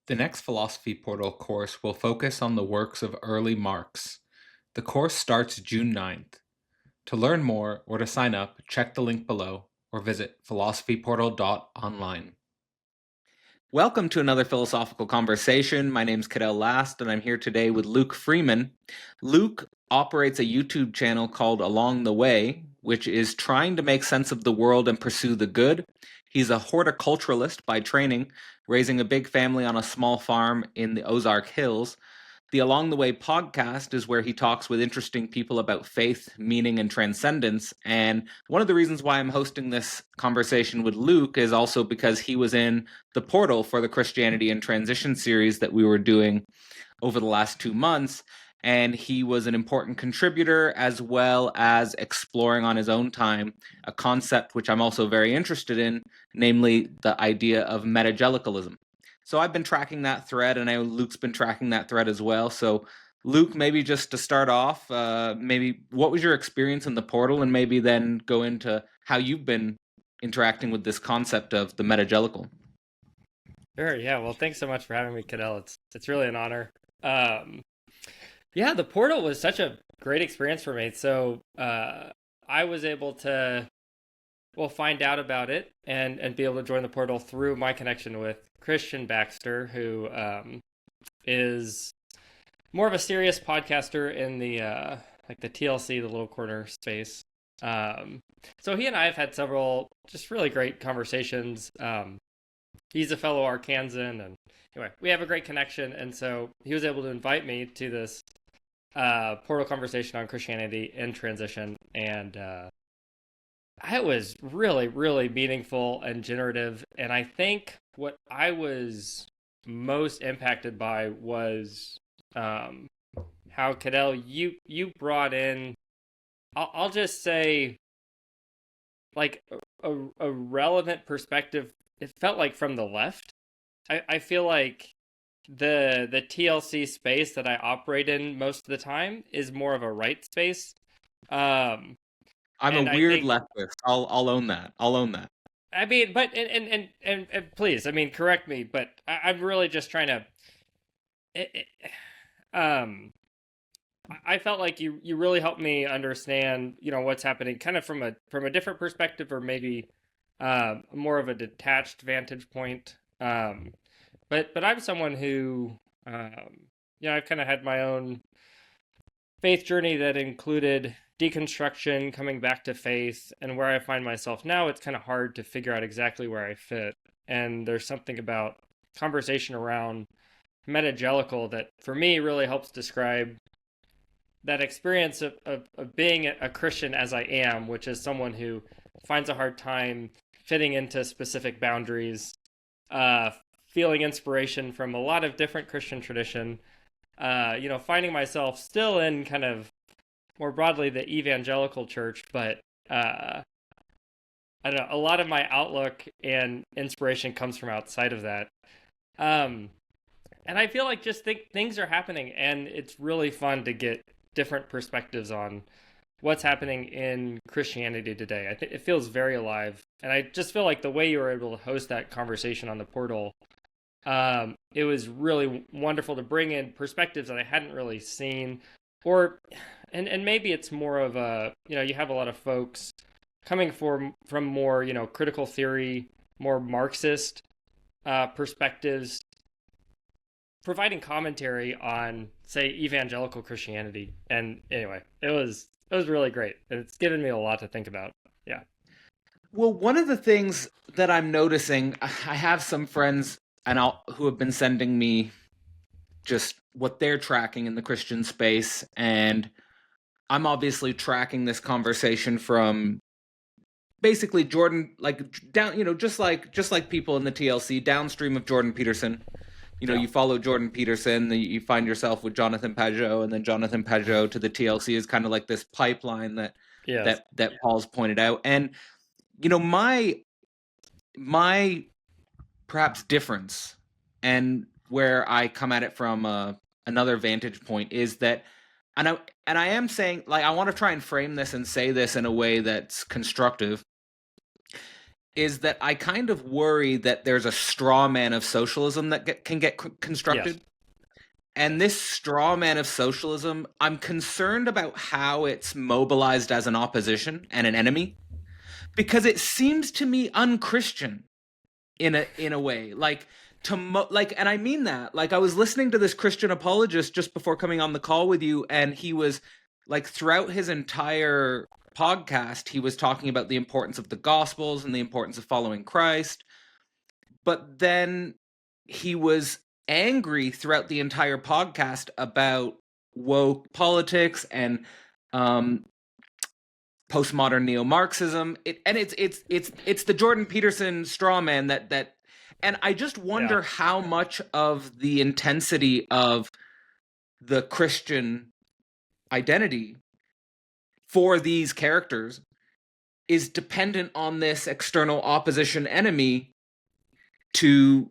The next Philosophy Portal course will focus on the works of early Marx. The course starts June 9th. To learn more or to sign up, check the link below or visit philosophyportal.online. Welcome to another philosophical conversation. My name's Cadell Last, and I'm here today with Luke Freeman. Luke operates a YouTube channel called Along the Way, which is trying to make sense of the world and pursue the good. He's a horticulturalist by training, raising a big family on a small farm in the Ozark Hills. The Along the Way podcast is where he talks with interesting people about faith, meaning, and transcendence. And one of the reasons why I'm hosting this conversation with Luke is also because he was in the portal for the Christianity in Transition series that we were doing over the last 2 months. And he was an important contributor, as well as exploring on his own time a concept which I'm also very interested in, namely the idea of metagelicalism. So I've been tracking that thread, and I know Luke's been tracking that thread as well. So Luke, maybe just to start off, maybe what was your experience in the portal, and maybe then go into how you've been interacting with this concept of the metagelical. Sure, yeah. Well, thanks so much for having me, Cadell. It's really an honor. Yeah, the portal was such a great experience for me. So I was able to find out about it and be able to join the portal through my connection with Christian Baxter, who is more of a serious podcaster in the like the TLC, the Little Corner space. So he and I have had several just really great conversations. He's a fellow Arkansan, and anyway, we have a great connection. And so he was able to invite me to this portal conversation on Christianity in transition, and it was really, really meaningful and generative. And I think what I was most impacted by was how, Cadell, you brought in, I'll just say, like a relevant perspective. It felt like from the left. I feel like the TLC space that I operate in most of the time is more of a right space. I'm a weird leftist. I'll own that. I'll own that. I mean, but and please, I mean, correct me, but I'm really just trying to. I felt like you really helped me understand, what's happening, kind of from a different perspective, or maybe more of a detached vantage point. But I'm someone who, I've kind of had my own faith journey that included deconstruction, coming back to faith, and where I find myself now, it's kind of hard to figure out exactly where I fit. And there's something about conversation around Metagelical that, for me, really helps describe that experience of being a Christian as I am, which is someone who finds a hard time fitting into specific boundaries, feeling inspiration from a lot of different Christian tradition, finding myself still in kind of more broadly the evangelical church, but I don't know, a lot of my outlook and inspiration comes from outside of that. And I feel like just things are happening, and it's really fun to get different perspectives on what's happening in Christianity today. I think it feels very alive, and I just feel like the way you were able to host that conversation on the portal, it was really wonderful to bring in perspectives that I hadn't really seen, and maybe it's more of a, you have a lot of folks coming from more, critical theory, more Marxist perspectives, providing commentary on, say, evangelical Christianity. And anyway, it was really great, and it's given me a lot to think about. Yeah. Well, one of the things that I'm noticing, I have some friends who have been sending me just what they're tracking in the Christian space, and I'm obviously tracking this conversation from basically Jordan, like down, just like people in the TLC, downstream of Jordan Peterson. You follow Jordan Peterson, you find yourself with Jonathan Pageau, and then Jonathan Pageau to the TLC is kind of like this pipeline that Paul's pointed out. And my perhaps difference, and where I come at it from another vantage point, is that, and I am saying, like, I want to try and frame this and say this in a way that's constructive. is that I kind of worry that there's a straw man of socialism that can get Yes. constructed. And this straw man of socialism, I'm concerned about how it's mobilized as an opposition and an enemy, because it seems to me unchristian in a way. Like like, and I mean that. Like, I was listening to this Christian apologist just before coming on the call with you, and he was like, throughout his entire podcast, he was talking about the importance of the Gospels and the importance of following Christ. But then he was angry throughout the entire podcast about woke politics and um, postmodern neo-Marxism. It's the Jordan Peterson straw man that, and I just Yeah. wonder how much of the intensity of the Christian identity for these characters is dependent on this external opposition enemy to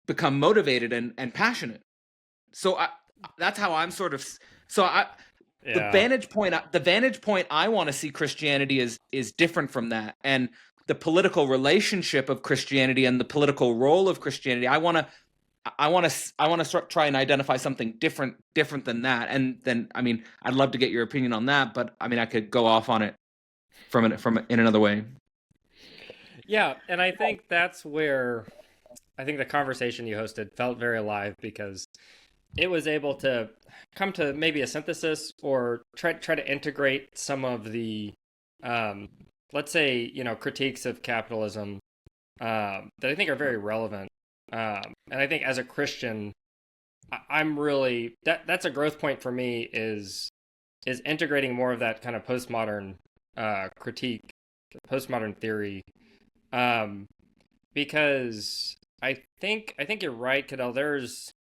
become motivated and passionate. So that's how I'm sort of. So Yeah. the vantage point I want to see Christianity is different from that, and the political relationship of Christianity and the political role of Christianity. I want to try and identify something different than that. And then, I mean, I'd love to get your opinion on that, but I mean, I could go off on it from in another way. Yeah, and I think that's where I think the conversation you hosted felt very alive because it was able to come to maybe a synthesis or try to integrate some of the um, let's say critiques of capitalism that I think are very relevant. And I think as a Christian, I'm really that's a growth point for me is integrating more of that kind of postmodern critique, postmodern theory, um, because I think you're right, Cadell. There's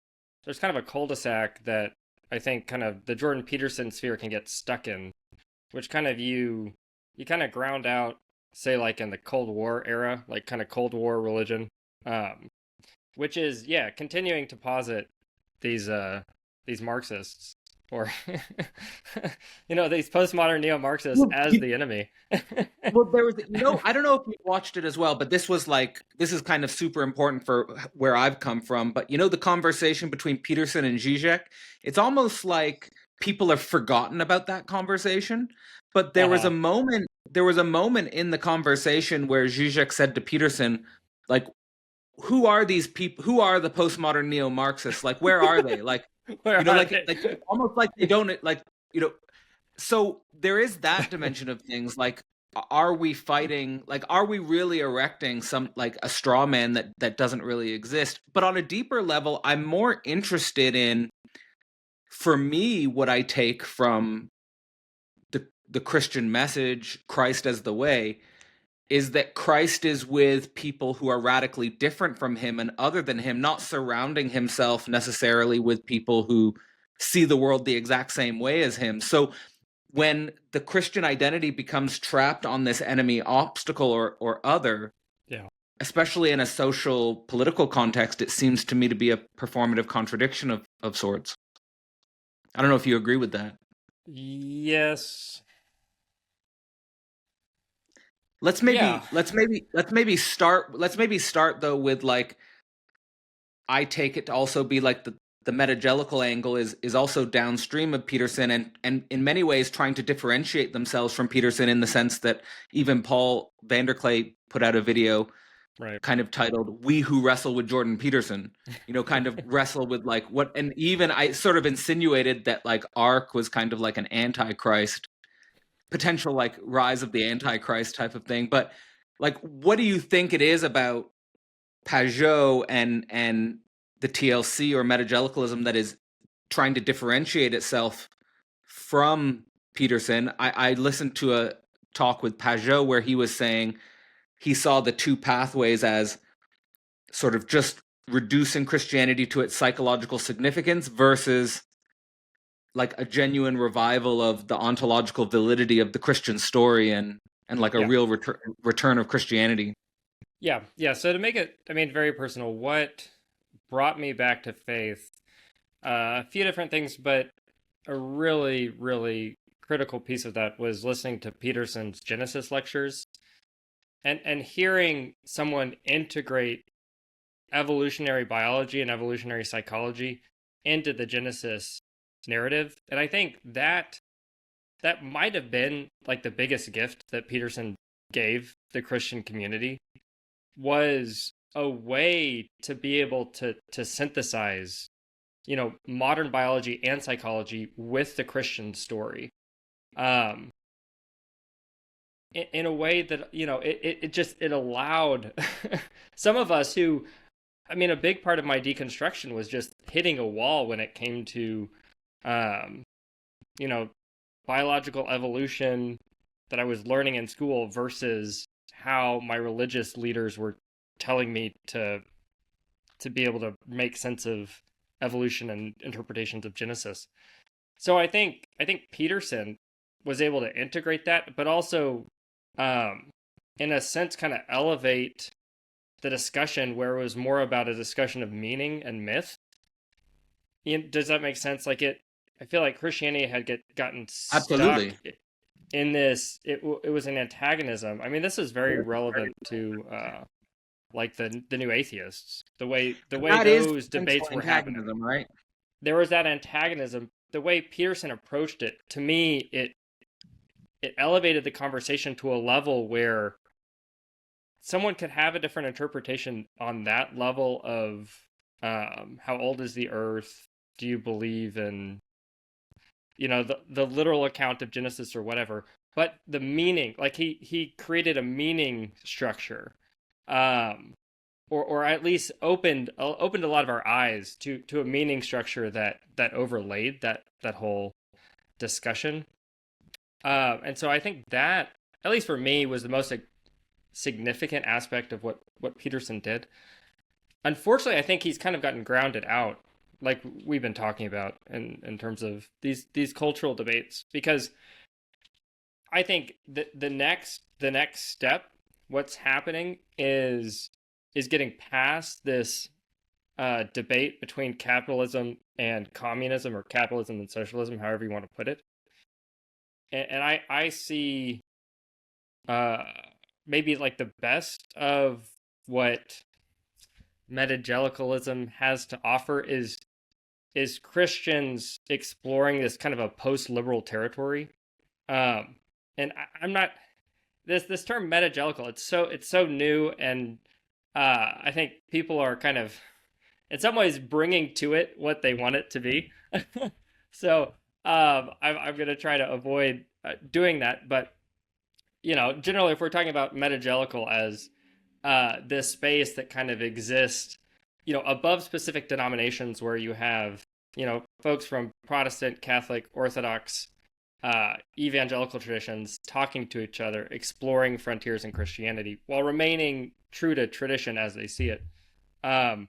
kind of a cul-de-sac that I think kind of the Jordan Peterson sphere can get stuck in, which kind of you kind of ground out, say like in the Cold War era, like kind of Cold War religion, um, which is yeah, continuing to posit these Marxists or these postmodern neo-Marxists Well, as the enemy. well, there was, I don't know if you watched it as well, but this is kind of super important for where I've come from. But the conversation between Peterson and Zizek, it's almost like people have forgotten about that conversation. But Uh-huh. there was a moment in the conversation where Zizek said to Peterson, like, who are these people? Who are the postmodern neo-Marxists? Like, where are they? Like, Where are they? like almost like they don't like, you know, so there is that dimension of things. Like, are we fighting, like, are we really erecting some, like, a straw man that doesn't really exist? But on a deeper level, I'm more interested in, for me, what I take from the Christian message, Christ as the way, is that Christ is with people who are radically different from him and other than him, not surrounding himself necessarily with people who see the world the exact same way as him. So when the Christian identity becomes trapped on this enemy obstacle or other, Yeah. especially in a social political context, it seems to me to be a performative contradiction of sorts. I don't know if you agree with that. Yes. Let's Yeah. maybe let's maybe let's maybe start though with, like, I take it to also be like the metagelical angle is also downstream of Peterson, and in many ways trying to differentiate themselves from Peterson, in the sense that even Paul Vanderklay put out a video Right. kind of titled "We Who Wrestle with Jordan Peterson," kind of wrestle with, like, what, and even I sort of insinuated that, like, Ark was kind of like an antichrist, potential, like, rise of the antichrist type of thing. But, like, what do you think it is about Pajot and the TLC or metagelicalism that is trying to differentiate itself from Peterson? I listened to a talk with Pajot where he was saying he saw the two pathways as sort of just reducing Christianity to its psychological significance versus, like, a genuine revival of the ontological validity of the Christian story, and like a Yeah. real return of Christianity. Yeah. Yeah. So to make it, I mean, very personal, what brought me back to faith? A few different things, but a really, really critical piece of that was listening to Peterson's Genesis lectures. and hearing someone integrate evolutionary biology and evolutionary psychology into the Genesis narrative. And I think that might have been like the biggest gift that Peterson gave the Christian community, was a way to be able to synthesize, modern biology and psychology with the Christian story. Um, in a way that, it allowed some of us who, I mean, a big part of my deconstruction was just hitting a wall when it came to, um, you know, biological evolution that I was learning in school versus how my religious leaders were telling me to be able to make sense of evolution and interpretations of Genesis. So I think Peterson was able to integrate that, but also, um, in a sense, kind of elevate the discussion where it was more about a discussion of meaning and myth. Does that make sense? Like I feel like Christianity had gotten stuck Absolutely. in this. It was an antagonism. I mean, this is very relevant to like the new atheists. The way That is those potential debates were happening. antagonism, right? There was that antagonism. The way Peterson approached it, to me, it elevated the conversation to a level where someone could have a different interpretation on that level of, how old is the earth? Do you believe in, the literal account of Genesis or whatever? But the meaning, like he created a meaning structure, um, or at least opened a lot of our eyes to a meaning structure that overlaid that whole discussion. And so I think that, at least for me, was the most significant aspect of what Peterson did. Unfortunately, I think he's kind of gotten grounded out, like we've been talking about in terms of these cultural debates, because I think the next step, what's happening is getting past this debate between capitalism and communism, or capitalism and socialism, however you want to put it. And I see, uh, maybe like the best of what Metagelicalism has to offer is Christians exploring this kind of a post-liberal territory. And I'm not, this term metagelical. It's so new, and I think people are kind of, in some ways, bringing to it what they want it to be. So, I'm going to try to avoid doing that. But, generally, if we're talking about metagelical as this space that kind of exists, above specific denominations, where you have, folks from Protestant, Catholic, Orthodox, evangelical traditions talking to each other, exploring frontiers in Christianity while remaining true to tradition as they see it. Um,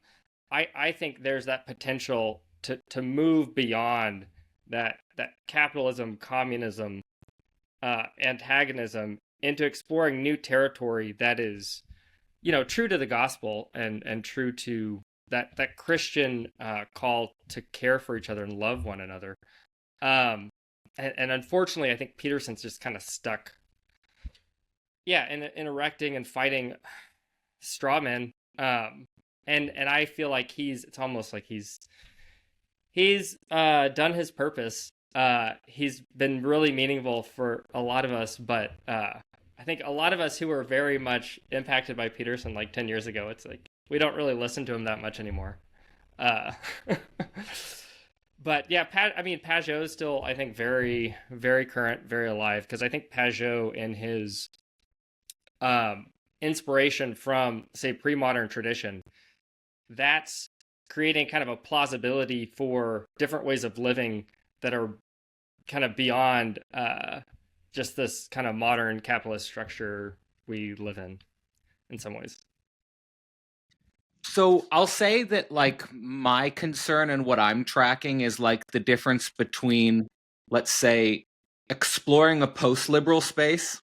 I think there's that potential to move beyond that capitalism, communism, antagonism, into exploring new territory that is, true to the gospel, and true to that Christian call to care for each other and love one another. And unfortunately, I think Peterson's just kind of stuck, yeah, in erecting and fighting straw men. And I feel like it's almost like he's done his purpose. He's been really meaningful for a lot of us, but I think a lot of us who were very much impacted by Peterson like 10 years ago, it's like we don't really listen to him that much anymore. Uh, but yeah, I mean, Pajot is still, I think, very, very current, very alive, because I think Pajot, in his um, inspiration from, say, pre-modern tradition, that's creating kind of a plausibility for different ways of living that are kind of beyond just this kind of modern capitalist structure we live in some ways. So I'll say that like my concern and what I'm tracking is like the difference between, let's say, exploring a post-liberal space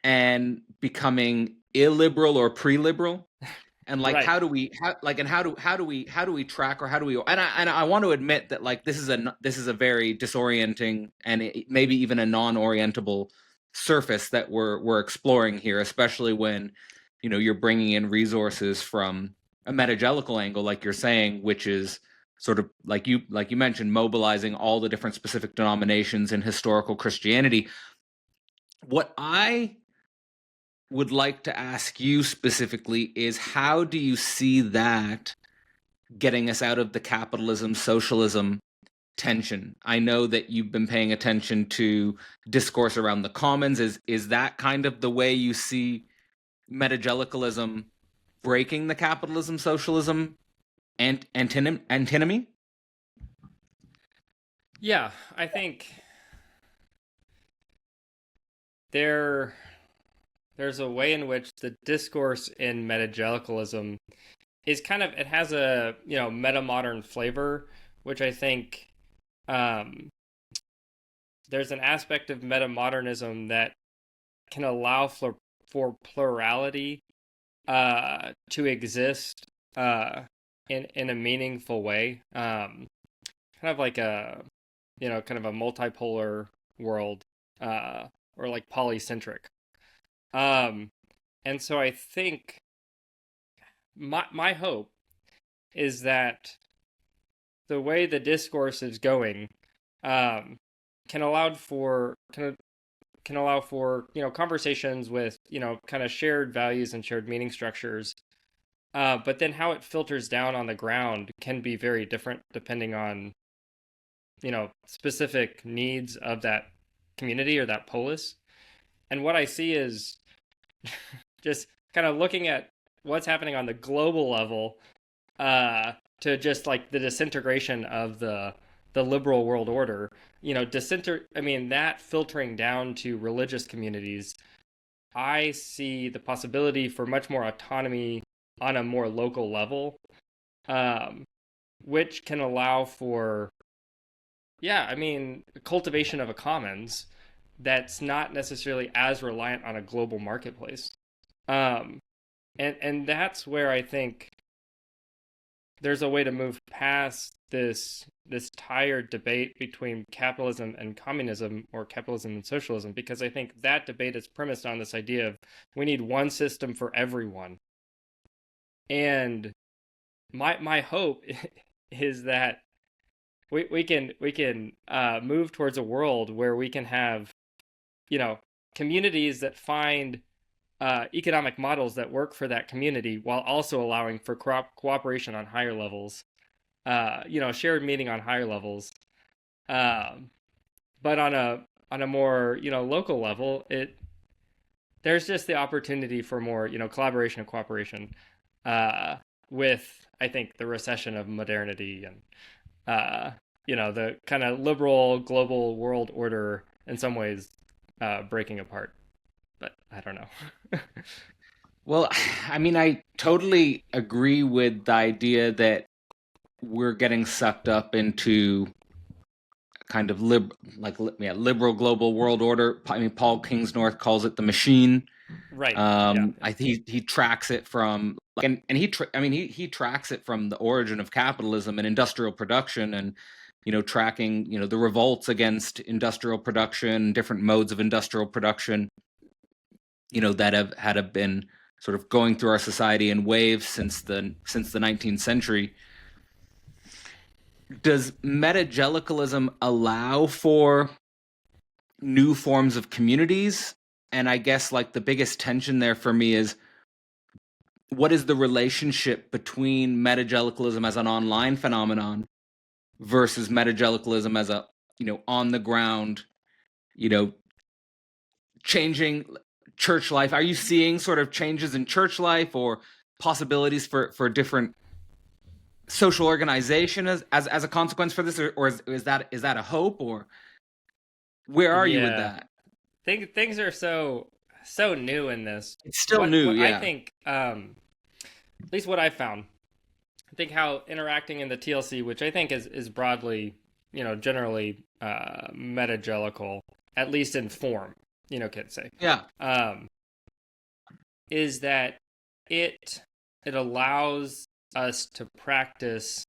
and becoming illiberal or pre-liberal. And like Right. how do we track, or how do we, and I want to admit that like this is a very disorienting and maybe even a non-orientable surface that we're exploring here, especially when you're bringing in resources from a metagelical angle, like you're saying, which is sort of like you mentioned, mobilizing all the different specific denominations in historical Christianity. What I would like to ask you specifically is, how do you see that getting us out of the capitalism socialism tension? I know that you've been paying attention to discourse around the commons. Is that kind of the way you see metagelicalism breaking the capitalism socialism and antinomy? Yeah, I think there there's a way in which the discourse in metagelicalism is kind of, it has a meta modern flavor, which I think um, there's an aspect of meta modernism that can allow for plurality to exist in a meaningful way, kind of like a kind of a multipolar world, or like polycentric. Um, and so I think my hope is that the way the discourse is going um, can allow for can allow for conversations with kind of shared values and shared meaning structures. But then how it filters down on the ground can be very different depending on specific needs of that community or that polis. And what I see is just kind of looking at what's happening on the global level, to just like the disintegration of the liberal world order. I mean, that filtering down to religious communities, I see the possibility for much more autonomy on a more local level, um, which can allow for, yeah, I mean, cultivation of a commons that's not necessarily as reliant on a global marketplace. Um, and that's where I think there's a way to move past this tired debate between capitalism and communism, or capitalism and socialism, because I think that debate is premised on this idea of we need one system for everyone. And my hope is that we can move towards a world where we can have communities that find economic models that work for that community, while also allowing for cooperation on higher levels, shared meaning on higher levels. Um, but on a more local level, there's just the opportunity for more collaboration and cooperation, uh, with, I think, the recession of modernity and the kind of liberal global world order in some ways breaking apart. But I don't know. Well, I mean, I totally agree with the idea that we're getting sucked up into kind of liberal global world order. I mean, Paul Kingsnorth calls it the machine. Right. Yeah. I think he tracks it from, and he tracks it from the origin of capitalism and industrial production, and tracking the revolts against industrial production, different modes of industrial production, that have been sort of going through our society in waves since the 19th century. Does metagelicalism allow for new forms of communities? And I guess like the biggest tension there for me is, what is the relationship between metagelicalism as an online phenomenon versus metagelicalism as a on the ground, you know changing church life? Are you seeing sort of changes in church life, or possibilities for different social organization as a consequence for this, or is that a hope, or where are you with Yeah. that? Things are so new in this. It's still What new, I yeah. think, at least what I found, I think how interacting in the TLC, which I think is broadly, generally metagelical, at least in form, could say, Yeah. um, is that it allows us to practice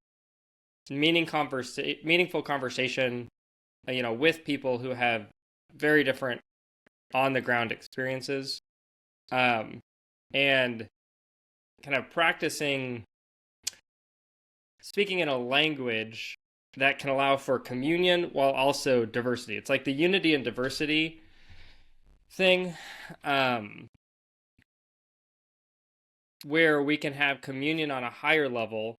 meaningful conversation, with people who have very different on the ground experiences, um, and kind of practicing speaking in a language that can allow for communion while also diversity. It's like the unity and diversity thing, um, where we can have communion on a higher level,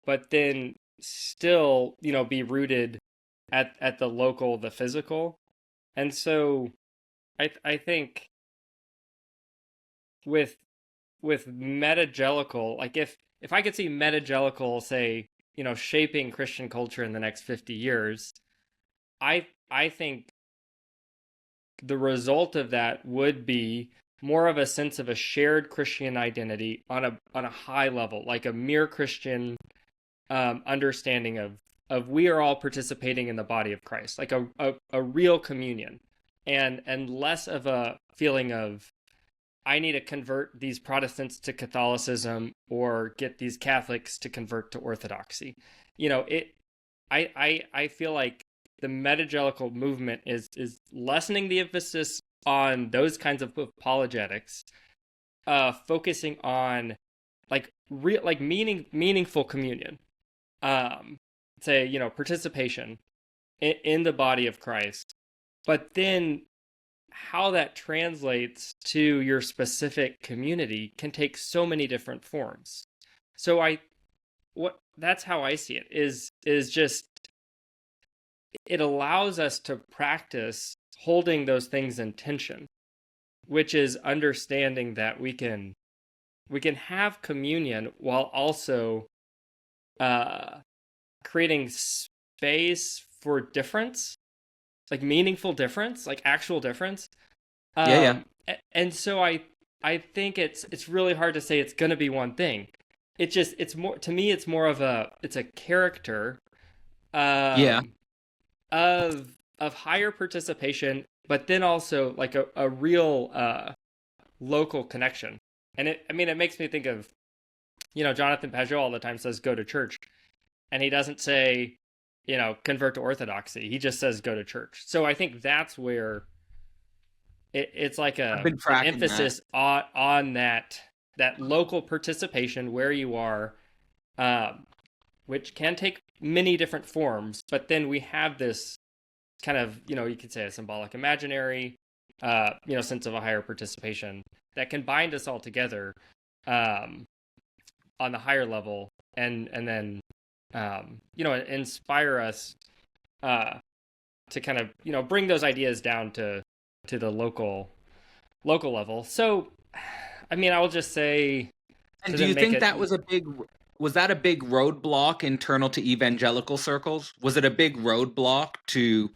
but then still, be rooted at the local, the physical. And so I think with metagelical, like if I could see metagelical, say, shaping Christian culture in the next 50 years, I think the result of that would be more of a sense of a shared Christian identity on a high level, like a mere Christian understanding of we are all participating in the body of Christ, like a real communion, and less of a feeling of I need to convert these Protestants to Catholicism or get these Catholics to convert to Orthodoxy. It. I feel like the metagelical movement is lessening the emphasis on those kinds of apologetics, focusing on like real, like meaningful communion, say, participation in the body of Christ, but then how that translates to your specific community can take so many different forms. So that's how I see it, is just it allows us to practice holding those things in tension, which is understanding that we can have communion while also creating space for difference, like meaningful difference, like actual difference. Yeah, yeah. And so I think it's really hard to say it's going to be one thing. It's more, to me, it's more of it's a character Yeah. um of higher participation, but then also like a real local connection. And it makes me think of, Jonathan Pageau all the time says go to church, and he doesn't say, convert to Orthodoxy. He just says go to church. So I think that's where it's like I've been an tracking that. emphasis on that local participation where you are, um, which can take many different forms. But then we have this kind of, you could say a symbolic imaginary, sense of a higher participation that can bind us all together, um, on the higher level, and then, inspire us, to kind of, bring those ideas down to the local level. So, I will just say And to do then you make think it. that was that a big roadblock internal to evangelical circles? Was it a big roadblock to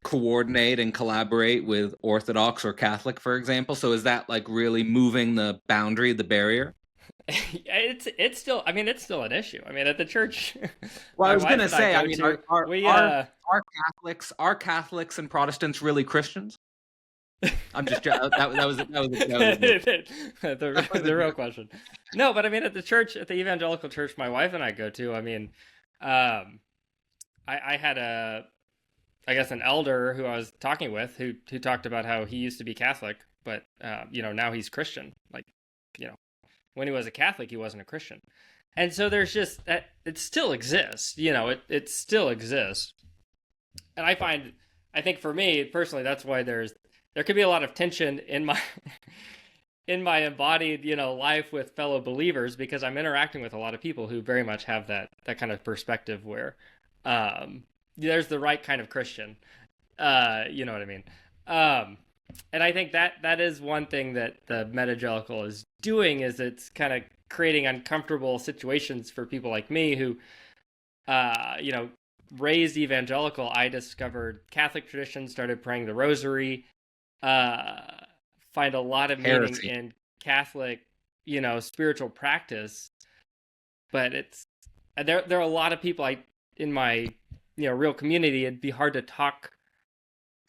coordinate and collaborate with Orthodox or Catholic, for example? So is that like really moving the boundary, the barrier? It's still, it's still an issue. At the church Well, I my was wife gonna and I say, I go mean, to, we are Catholics and Protestants really Christians? I'm just that was a joke. That was a the real joke. question. No, but at the church, at the evangelical church my wife and I go to, I had I guess an elder who I was talking with who talked about how he used to be Catholic, but now he's Christian. Like, you know, when he was a Catholic, he wasn't a Christian. And so there's just that, it still exists, it still exists. And I think for me personally, that's why there could be a lot of tension in my in my embodied, life with fellow believers, because I'm interacting with a lot of people who very much have that kind of perspective where, there's the right kind of Christian. You know what I mean? Um, and I think that is one thing that the Metagelical is doing, is it's kind of creating uncomfortable situations for people like me who, you know, raised evangelical. I discovered Catholic tradition, started praying the Rosary, uh, find a lot of meaning Heresy. in Catholic, spiritual practice. But there are a lot of people in my, real community. It'd be hard to talk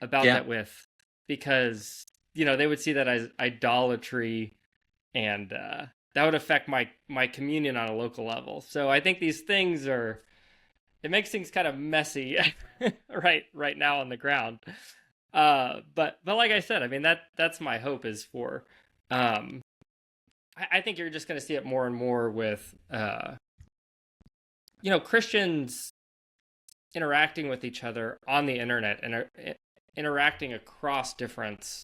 about Yeah. that with, because they would see that as idolatry, and that would affect my communion on a local level. So I think these things it makes things kind of messy right now on the ground. But like I said, I mean that's my hope is for, um, I think you're just going to see it more and more with, Christians interacting with each other on the internet and interacting across different,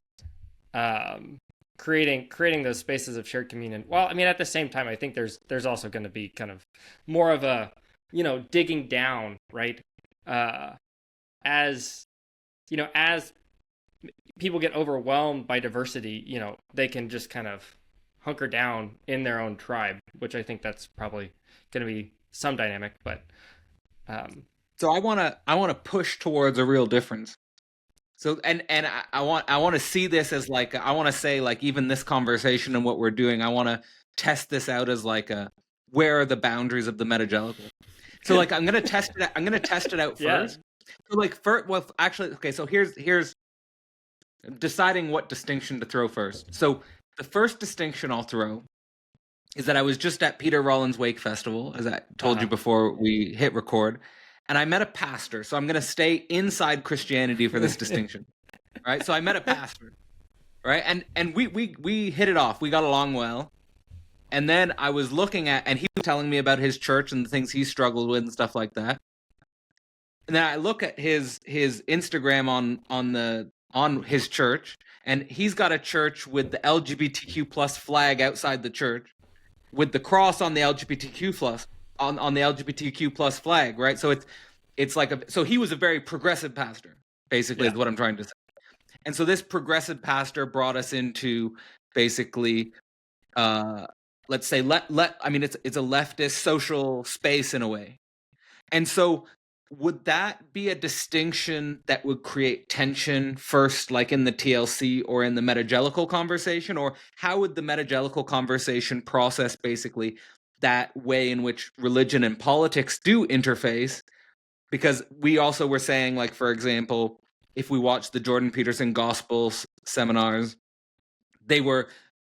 um, creating those spaces of shared communion. Well, I mean, at the same time, I think there's also going to be kind of more of a, digging down, right? Uh, as as people get overwhelmed by diversity, they can just kind of hunker down in their own tribe, which I think that's probably going to be some dynamic. But um, So I want to push towards a real difference. So and I want to see this as like, I want to say, like, even this conversation and what we're doing, I want to test this out as like a, where are the boundaries of the metagelical? So like I'm gonna test it. I'm gonna test it out yeah, first. So like first, well, actually, okay. So here's deciding what distinction to throw first. So the first distinction I'll throw is that I was just at Peter Rollins Wake Festival, as I told you before we hit record, and I met a pastor. So I'm going to stay inside Christianity for this distinction, right? So I met a pastor, right? And we hit it off. We got along well. And then I was looking at, and he was telling me about his church and the things he struggled with and stuff like that. And then I look at his Instagram on his church, and he's got a church with the LGBTQ plus flag outside the church, with the cross on the LGBTQ plus on the LGBTQ plus flag, right? So it's like so he was a very progressive pastor, basically, yeah, is what I'm trying to say. And so this progressive pastor brought us into basically, let's say, I mean, it's a leftist social space in a way. And so would that be a distinction that would create tension first, like in the TLC or in the metagelical conversation? Or how would the metagelical conversation process basically that way in which religion and politics do interface? Because we also were saying, like, for example, if we watch the Jordan Peterson gospel seminars, they were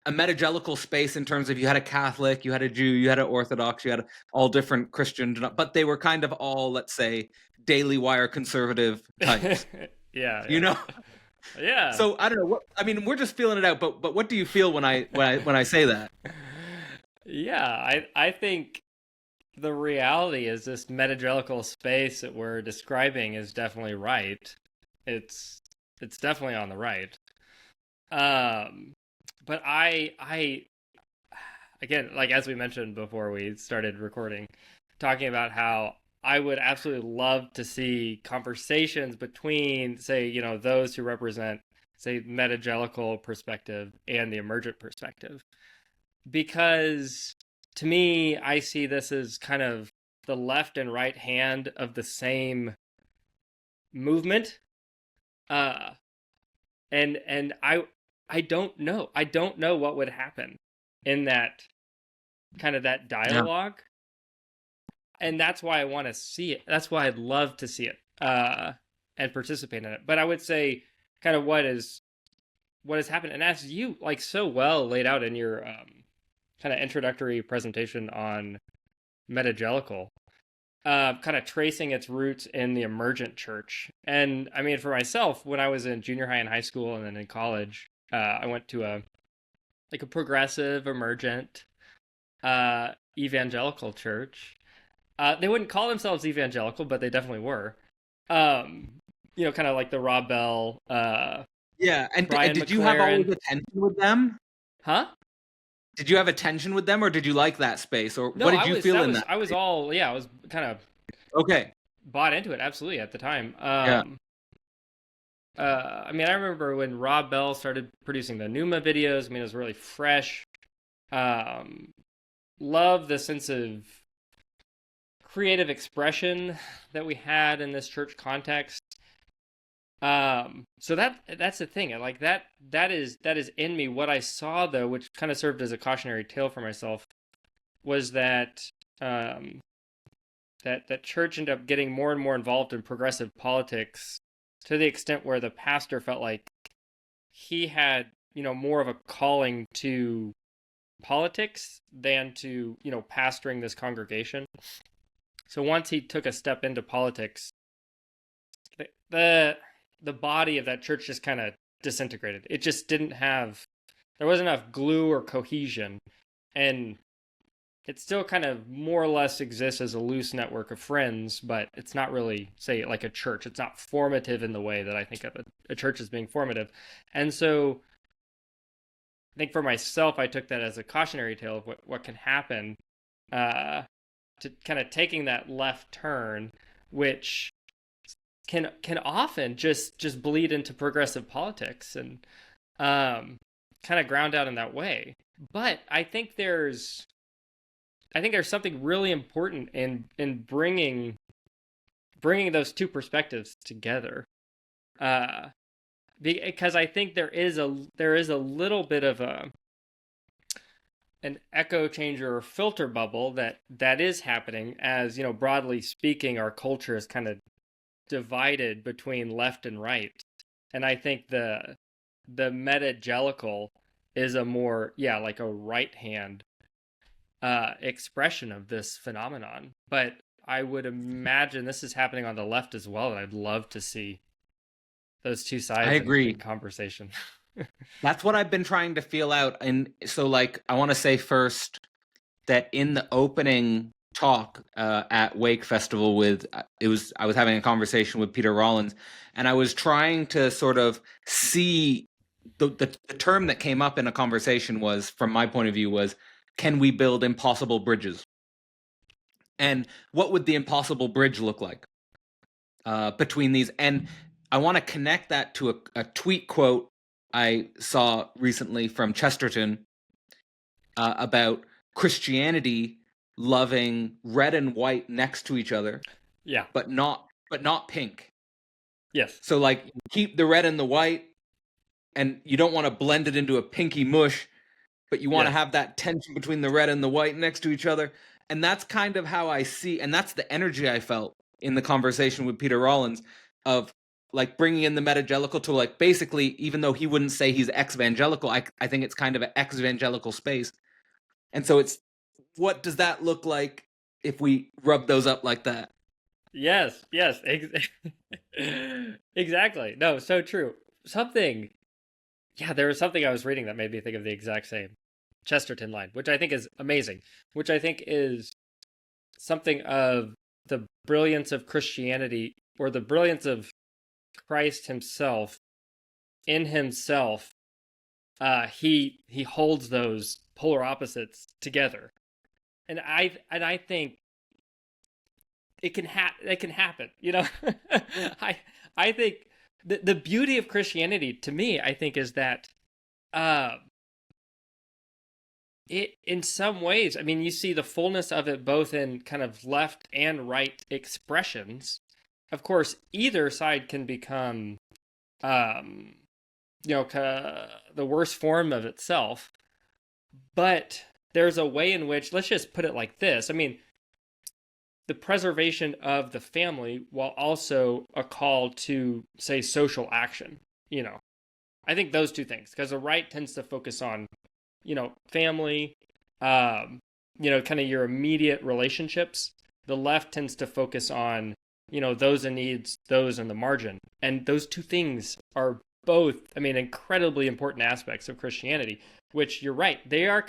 a metagelical space in terms of, you had a Catholic, you had a Jew, you had an Orthodox, you had all different Christian, but they were kind of all, let's say, Daily Wire conservative types, yeah, you know? yeah. So I don't know what, I mean, we're just feeling it out, but what do you feel when I say that? Yeah, I think the reality is this metagelical space that we're describing is definitely right. It's it's definitely on the right. Um, but I again, like as we mentioned before we started recording, talking about how I would absolutely love to see conversations between, say, those who represent, say, metagelical perspective and the emergent perspective. Because to me, I see this as kind of the left and right hand of the same movement. Uh, and I don't know. I don't know what would happen in that kind of that Yeah. dialogue, and that's why I want to see it. That's why I'd love to see it, and participate in it. But I would say, kind of what has happened, and as you like so well laid out in your, kind of introductory presentation on Metagelical, kind of tracing its roots in the emergent church. And I mean, for myself, when I was in junior high and high school, and then in college, I went to a progressive emergent, evangelical church. They wouldn't call themselves evangelical, but they definitely were. Kind of like the Rob Bell, Yeah. And Brian did you have always McLaren. a tension with them? Huh? Did you have a tension with them, or did you like that space, or what No, did you feel in that I was space? all, yeah, I was kind of Okay. bought into it absolutely at the time. Yeah. I mean, I remember when Rob Bell started producing the Numa videos. I mean, it was really fresh. Um, love the sense of creative expression that we had in this church context. So that's the thing. Like that is in me. What I saw though, which kind of served as a cautionary tale for myself, was that, that church ended up getting more and more involved in progressive politics, to the extent where the pastor felt like he had, more of a calling to politics than to, pastoring this congregation. So once he took a step into politics, the the body of that church just kind of disintegrated. It just didn't have, there wasn't enough glue or cohesion, and it still kind of more or less exists as a loose network of friends, but it's not really, say, like a church. It's not formative in the way that I think of a church as being formative. And so I think for myself, I took that as a cautionary tale of what can happen, to kind of taking that left turn, which can often just bleed into progressive politics and kind of ground out in that way. But I think there's something really important in bringing those two perspectives together, because I think there is a little bit of an echo changer or filter bubble that is happening, as broadly speaking, our culture is kind of divided between left and right, and I think the Metagelical is a more, like a right hand expression of this phenomenon. But I would imagine this is happening on the left as well, and I'd love to see those two I sides agree. in conversation. That's what I've been trying to feel out. And so, like, I want to say first that in the opening talk at Wake Festival I was having a conversation with Peter Rollins, and I was trying to sort of see the term that came up in a conversation was, from my point of view, was, can we build impossible bridges? And what would the impossible bridge look like between these? And I want to connect that to a tweet quote I saw recently from Chesterton about Christianity loving red and white next to each other, Yeah. but not pink. Yes. So, like, keep the red and the white, and you don't want to blend it into a pinky mush, but you want to have that tension between the red and the white next to each other. And that's kind of how I see, and that's the energy I felt in the conversation with Peter Rollins, of like bringing in the Metagelical to, like, basically, even though he wouldn't say he's ex-evangelical, I think it's kind of an ex-evangelical space. And so it's, what does that look like if we rub those up like that? Yes. Exactly. No, so true. There was something I was reading that made me think of the exact same Chesterton line, which I think is amazing, which I think is something of the brilliance of Christianity, or the brilliance of Christ himself. In himself, he holds those polar opposites together, and I think it can happen. I think the beauty of Christianity, to me, I think, is that it, in some ways, I mean, you see the fullness of it both in kind of left and right expressions. Of course, either side can become, the worst form of itself. But there's a way in which, let's just put it like this. I mean, the preservation of the family, while also a call to, say, social action. I think those two things, because the right tends to focus on, family, kind of your immediate relationships. The left tends to focus on, those in needs, those in the margin. And those two things are both, incredibly important aspects of Christianity, which, you're right, they are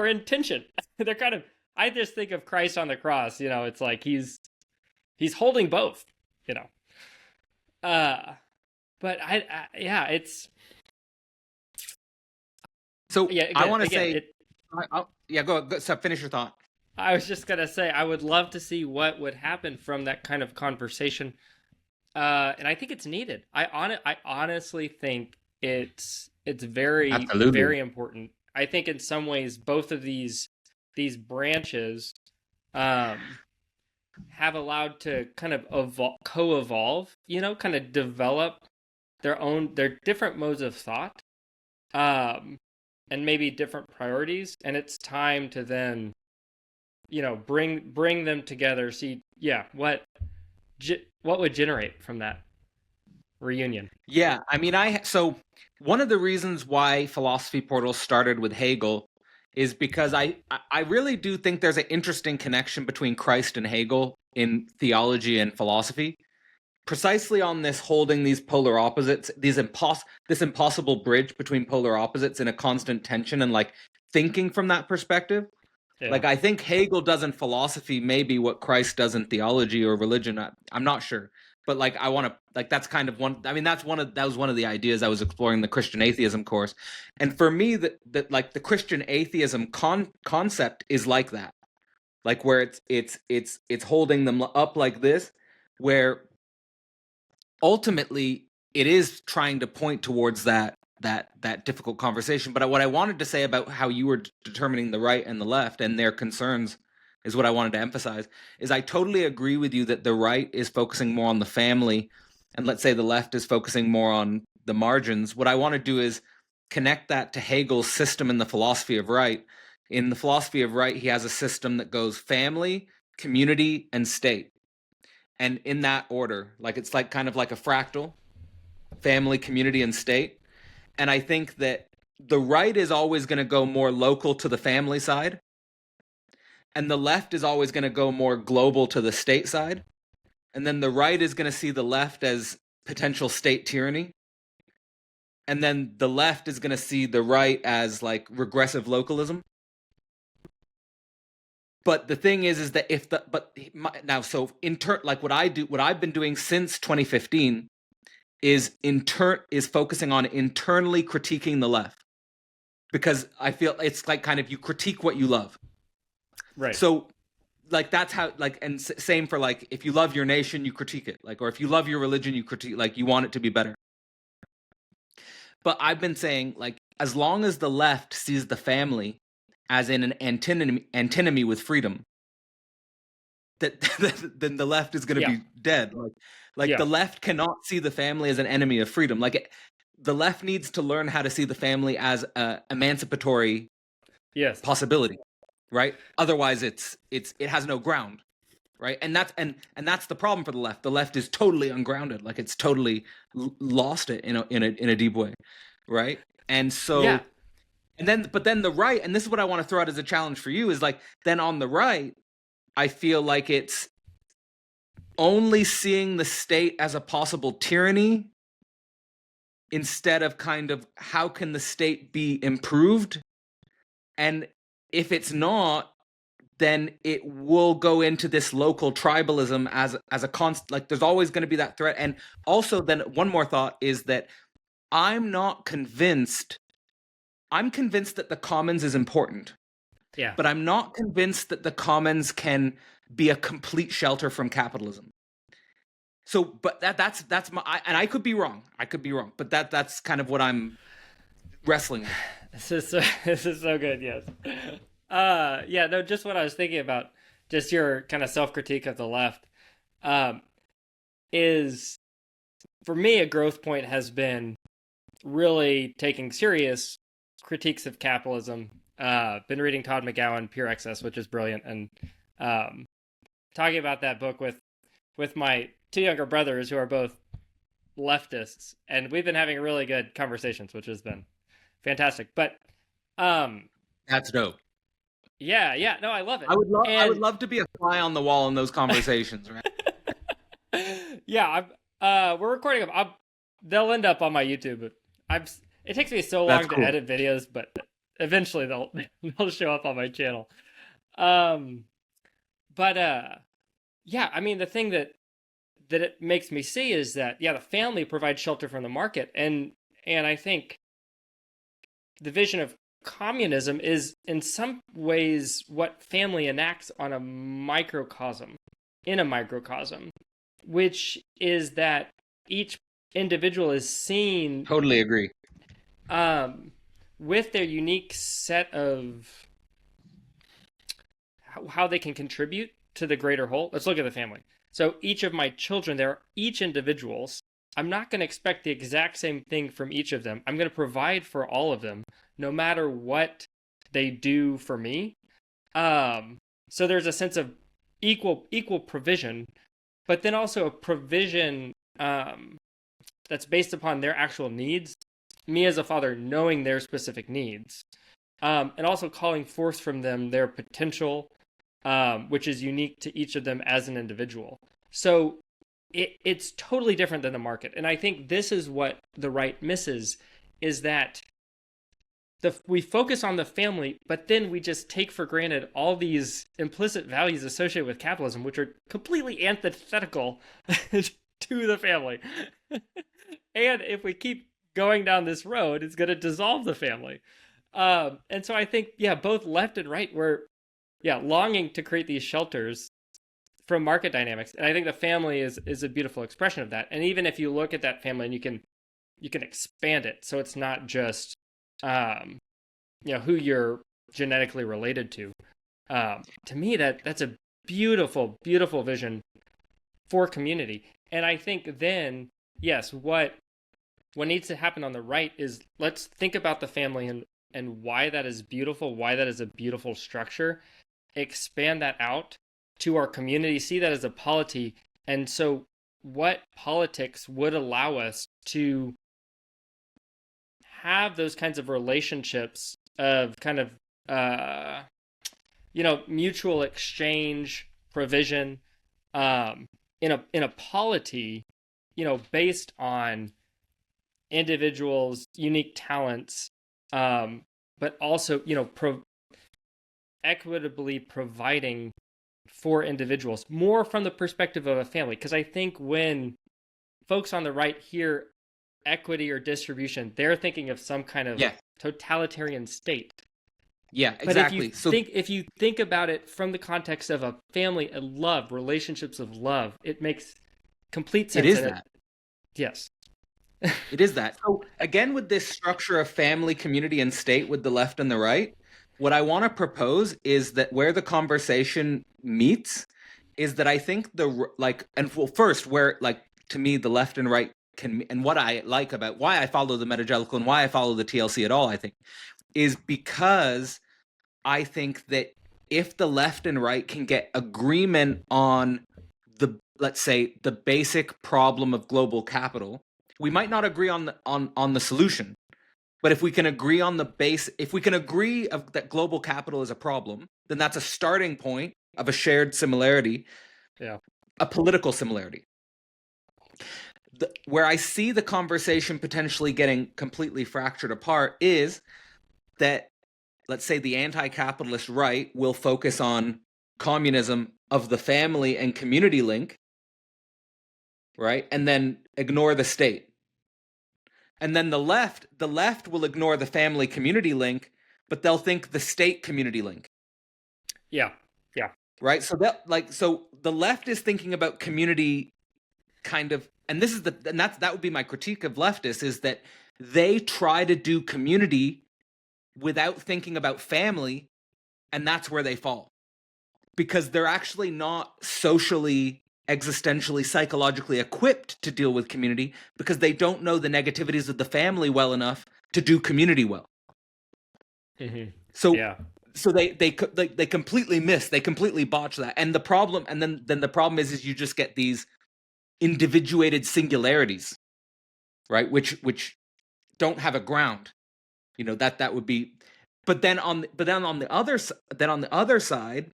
in tension. They're kind of, I just think of Christ on the cross, it's like he's holding both, but it's. So again, I want to say, go. So finish your thought. I was just gonna say, I would love to see what would happen from that kind of conversation, and I think it's needed. I honestly think it's very, Absolutely, very important. I think in some ways both of these branches have allowed to kind of co-evolve, kind of develop their different modes of thought, and maybe different priorities, and it's time to then, bring them together. See, what would generate from that reunion? Yeah, so one of the reasons why Philosophy Portal started with Hegel is because I really do think there's an interesting connection between Christ and Hegel in theology and philosophy. precisely on this holding these polar opposites, this impossible bridge between polar opposites in a constant tension, and like thinking from that perspective. Yeah. Like, I think Hegel does in philosophy maybe what Christ does in theology or religion. I'm not sure, but like I want to, like, that's kind of one. I mean, that was one of the ideas I was exploring in the Christian atheism course, and for me, that like the Christian atheism concept is like that, like where it's holding them up like this, where ultimately it is trying to point towards that difficult conversation. But what I wanted to say about how you were determining the right and the left and their concerns is what I wanted to emphasize is I totally agree with you that the right is focusing more on the family, and let's say the left is focusing more on the margins. What I want to do is connect that to Hegel's system in the philosophy of right. In the philosophy of right, he has a system that goes family, community, and state, and in that order, like it's like kind of like a fractal: family, community, and state. And I think that the right is always going to go more local to the family side, and the left is always going to go more global to the state side. And then the right is going to see the left as potential state tyranny, and then the left is going to see the right as like regressive localism. But the thing is that if the but my, now so like what I've been doing since 2015 is focusing on internally critiquing the left, because I feel it's like kind of you critique what you love. Right. So like that's how, like, and same for like if you love your nation, you critique it, like, or if you love your religion, you critique, like you want it to be better. But I've been saying, like, as long as the left sees the family as in an antinomy with freedom, that then the left is going to be dead. Like the left cannot see the family as an enemy of freedom. Like the left needs to learn how to see the family as a emancipatory possibility, right? Otherwise, it has no ground, right? And that's the problem for the left. The left is totally ungrounded. Like it's totally lost it in a deep way, right? And so, but then the right, and this is what I want to throw out as a challenge for you, is like then on the right, I feel like it's only seeing the state as a possible tyranny instead of kind of how can the state be improved. And if it's not, then it will go into this local tribalism as a constant. Like there's always going to be that threat. And also then one more thought is that I'm convinced that the commons is important. Yeah. But I'm not convinced that the commons can be a complete shelter from capitalism. So, but that's my, and I could be wrong. But that's kind of what I'm wrestling with. This is so good. Yes. Yeah. No, just what I was thinking about, just your kind of self-critique of the left, is for me a growth point has been really taking serious critiques of capitalism. Been reading Todd McGowan, Pure Excess, which is brilliant, and talking about that book with my two younger brothers who are both leftists, and we've been having really good conversations, which has been fantastic. But that's dope. Yeah, no, I love it. I would love to be a fly on the wall in those conversations, right? Yeah, we're recording them. They'll end up on my YouTube. It takes me so long to edit videos, but eventually they'll show up on my channel. But yeah, I mean the thing that it makes me see is that the family provides shelter from the market, and I think the vision of communism is in some ways what family enacts on a microcosm, which is that each individual is seen. Totally agree. With their unique set of how they can contribute to the greater whole. Let's look at the family. So each of my children, they're each individuals. I'm not going to expect the exact same thing from each of them. I'm going to provide for all of them, no matter what they do for me. So there's a sense of equal provision, but then also a provision that's based upon their actual needs. Me as a father knowing their specific needs, and also calling forth from them their potential, which is unique to each of them as an individual. So it's totally different than the market. And I think this is what the right misses, is that we focus on the family, but then we just take for granted all these implicit values associated with capitalism, which are completely antithetical to the family. And if we keep going down this road, it's going to dissolve the family. And so I think, yeah, both left and right were, yeah, longing to create these shelters from market dynamics. And I think the family is a beautiful expression of that. And even if you look at that family and you can expand it, so it's not just who you're genetically related to. To me, that's a beautiful, beautiful vision for community. And I think then, yes, what needs to happen on the right is, let's think about the family and why that is beautiful, why that is a beautiful structure, expand that out to our community, see that as a polity. And so what politics would allow us to have those kinds of relationships of kind of mutual exchange, provision, in a polity, based on individuals' unique talents, but also equitably providing for individuals, more from the perspective of a family. Because I think when folks on the right hear equity or distribution, they're thinking of some kind of totalitarian state. Yeah, But exactly. if you think about it from the context of a family and love, relationships of love, it makes complete sense. It is that. Yes. It is that. So again, with this structure of family, community, and state with the left and the right, what I want to propose is that where the conversation meets is that I think first, where, like, to me, the left and right can, and what I like about why I follow the Metagelical and why I follow the TLC at all, I think, is because I think that if the left and right can get agreement on let's say, the basic problem of global capital, we might not agree on the solution, but if we can agree on the base, if we can agree that global capital is a problem, then that's a starting point of a shared similarity, a political similarity. Where I see the conversation potentially getting completely fractured apart is that, let's say, the anti-capitalist right will focus on communism of the family and community link, right? And then ignore the state. And then the left will ignore the family community link, but they'll think the state community link. Yeah. Right? So the left is thinking about community kind of, and that would be my critique of leftists, is that they try to do community without thinking about family, and that's where they fall. Because they're actually not socially, existentially, psychologically equipped to deal with community, because they don't know the negativities of the family well enough to do community well. Mm-hmm. So they completely miss, they completely botch that. And the problem, and then the problem is you just get these individuated singularities, right? Which don't have a ground. That would be. But then on the other side,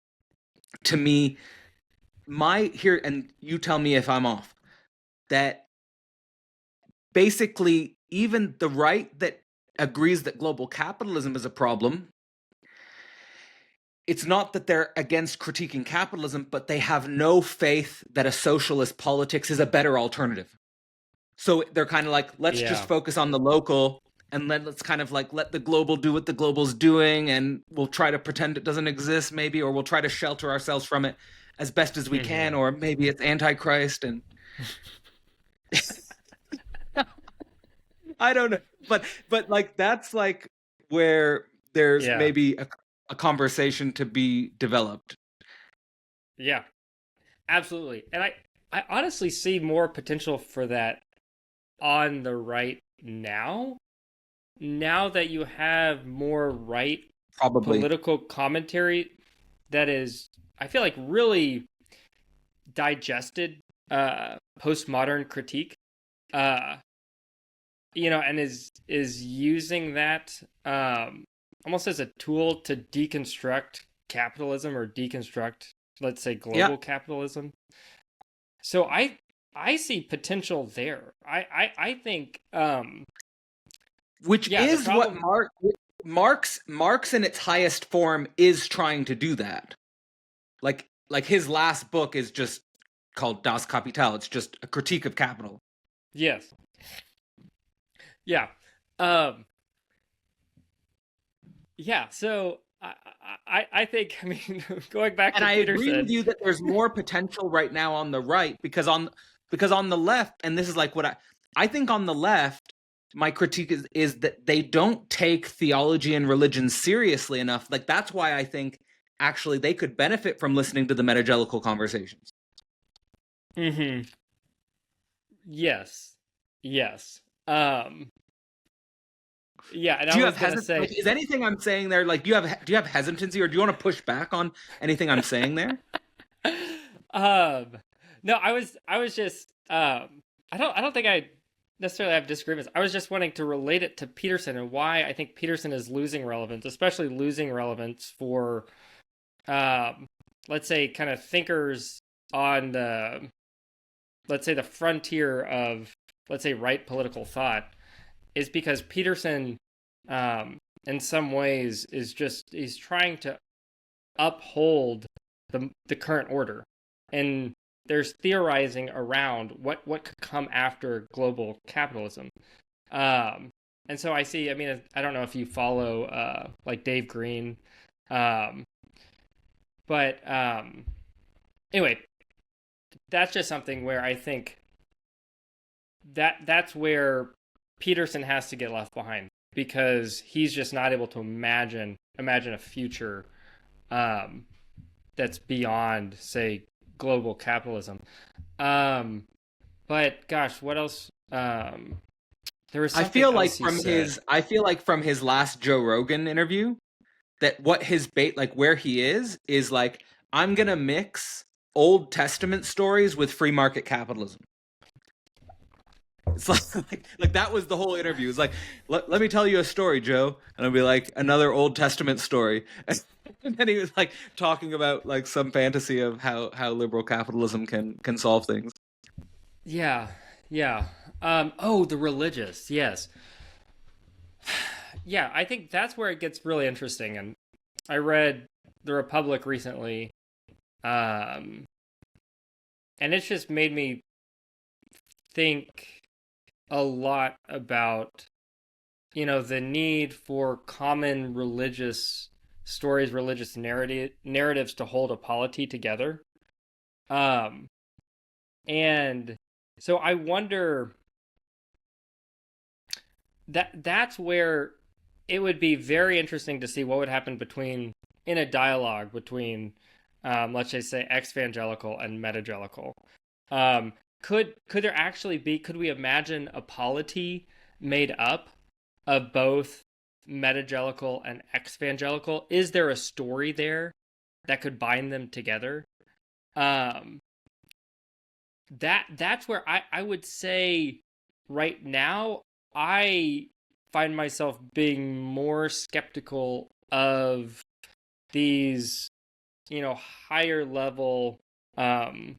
to me, and you tell me if I'm off, that basically even the right that agrees that global capitalism is a problem, it's not that they're against critiquing capitalism, but they have no faith that a socialist politics is a better alternative. So they're kind of like, let's just focus on the local, and then let's kind of like let the global do what the global's doing, and we'll try to pretend it doesn't exist, maybe, or we'll try to shelter ourselves from it as best as we can, or maybe it's Antichrist, and I don't know, but like that's like where there's maybe a conversation to be developed. Yeah, absolutely. And I honestly see more potential for that on the right now that you have more right political commentary that is, I feel like, really digested postmodern critique, and is using that almost as a tool to deconstruct capitalism, or deconstruct, let's say, global capitalism. So I I see potential there. I think Which yeah, the is what problem. Marx in its highest form is trying to do that. Like his last book is just called Das Kapital. It's just a critique of capital. Yes. Yeah. Um yeah, so I think, I mean, going back And to I agree with Peterson. you that there's more potential right now on the right, because on the left, and this is like what I think on the left, my critique is that they don't take theology and religion seriously enough. Like that's why I think actually they could benefit from listening to the metagelical conversations. Mhm. Yes. Yes. Um yeah, and I Do you have was going to hesitancy? say Like, is anything I'm saying there like do you have hesitancy, or do you want to push back on anything I'm saying there? um no, I was just I don't think I necessarily have disagreements. I was just wanting to relate it to Peterson and why I think Peterson is losing relevance, especially losing relevance for um let's say kind of thinkers on the, let's say, the frontier of, let's say, right political thought, is because Peterson in some ways is just, he's trying to uphold the current order, and there's theorizing around what could come after global capitalism. Um, and so I see. I mean, I don't know if you follow like Dave Green, um, but anyway, that's just something where I think that's where Peterson has to get left behind, because he's just not able to imagine a future um, that's beyond, say, global capitalism. Um, but gosh, what else? There was something else he said. I feel like from his last Joe Rogan interview that what his bait, like where he is like, I'm gonna mix Old Testament stories with free market capitalism. It's like that was the whole interview. It's like, let me tell you a story, Joe, and I'll be like another Old Testament story, and then he was like talking about like some fantasy of how liberal capitalism can solve things. Yeah, yeah. Oh, the religious. Yes. Yeah, I think that's where it gets really interesting. And I read The Republic recently, um, and it's just made me think a lot about, the need for common religious stories, religious narratives to hold a polity together. Um, and so I wonder, that's where it would be very interesting to see what would happen between, in a dialogue between, let's just say, ex-evangelical and metagelical. Um, could there actually be? Could we imagine a polity made up of both metagelical and ex-evangelical? Is there a story there that could bind them together? Um, that's where I would say right now I find myself being more skeptical of these, higher level, um,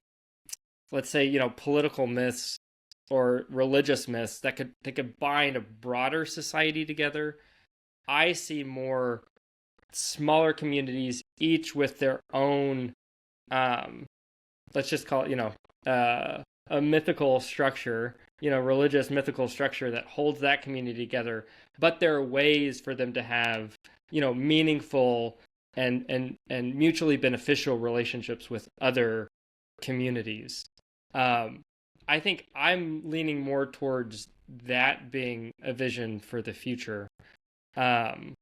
let's say, political myths or religious myths that could bind a broader society together. I see more smaller communities, each with their own, um, let's just call it, a mythical structure, religious mythical structure that holds that community together. But there are ways for them to have, meaningful and mutually beneficial relationships with other communities. Um, I think I'm leaning more towards that being a vision for the future. Um,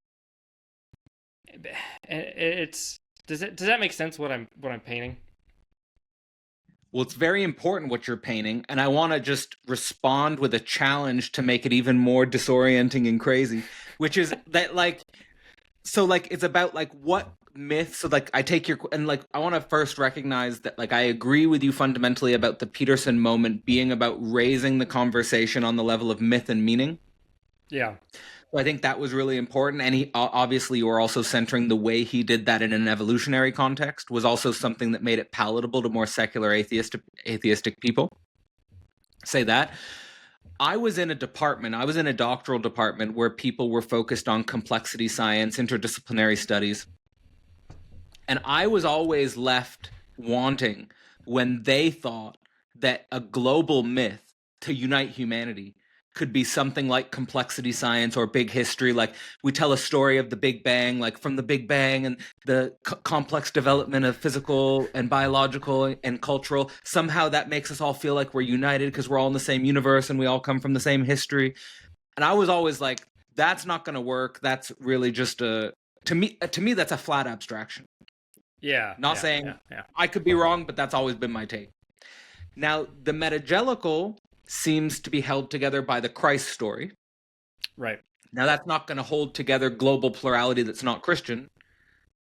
it's does that make sense what I'm painting? Well, it's very important what you're painting, and I want to just respond with a challenge to make it even more disorienting and crazy, which is that like it's about like what myths. So like I take your, and like I want to first recognize that like I agree with you fundamentally about the Peterson moment being about raising the conversation on the level of myth and meaning. Yeah. So I think that was really important, and he obviously you were also centering the way he did that in an evolutionary context was also something that made it palatable to more secular atheistic people. say that. I was in a doctoral department where people were focused on complexity science, interdisciplinary studies. And I was always left wanting when they thought that a global myth to unite humanity could be something like complexity science or big history. Like we tell a story of the Big Bang, like from the Big Bang and the complex development of physical and biological and cultural. Somehow that makes us all feel like we're united because we're all in the same universe and we all come from the same history. And I was always like, that's not going to work. That's really just to me, that's a flat abstraction. Yeah. Not Yeah. saying Yeah. Yeah. I could be wrong, but that's always been my take. Now, the Metagelical seems to be held together by the Christ story. Right. Now, that's not going to hold together global plurality that's not Christian,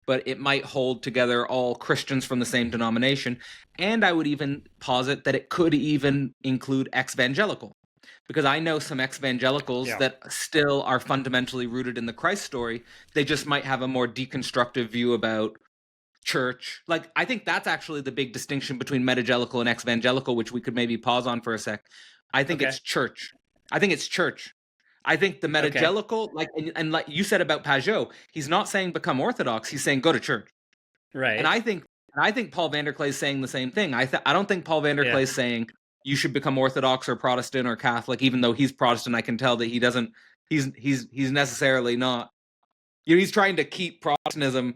but it might hold together all Christians from the same denomination. And I would even posit that it could even include ex-evangelical, because I know some ex-evangelicals Yeah. that still are fundamentally rooted in the Christ story. They just might have a more deconstructive view about church. Like, I think that's actually the big distinction between metagelical and ex-evangelical, which we could maybe pause on for a sec. I think Okay. it's church. I think it's church. I think the Okay. metagelical, like, and like you said about Pajot, he's not saying become Orthodox. He's saying go to church. Right. And I think Paul Vanderklay is saying the same thing. I don't think Paul Vanderklay Yeah. is saying you should become Orthodox or Protestant or Catholic, even though he's Protestant. I can tell that he doesn't. He's necessarily not. You know, he's trying to keep Protestantism,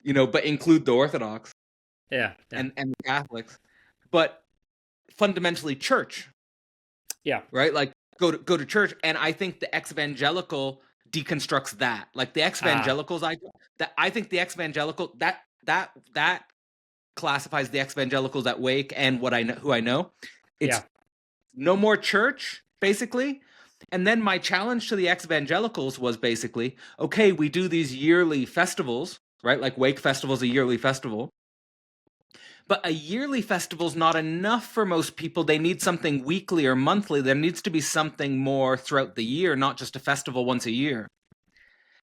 you know, but include the Orthodox. Yeah. Yeah. And the Catholics, but fundamentally church. Yeah. Right? Like go to church. And I think the ex-evangelical deconstructs that. Like the ex-evangelicals, I think the ex-evangelical that classifies the ex-evangelicals at Wake and who I know. It's no more church, basically. And then my challenge to the ex-evangelicals was basically, okay, we do these yearly festivals, right? Like Wake Festival is a yearly festival. But a yearly festival is not enough for most people. They need something weekly or monthly. There needs to be something more throughout the year, not just a festival once a year.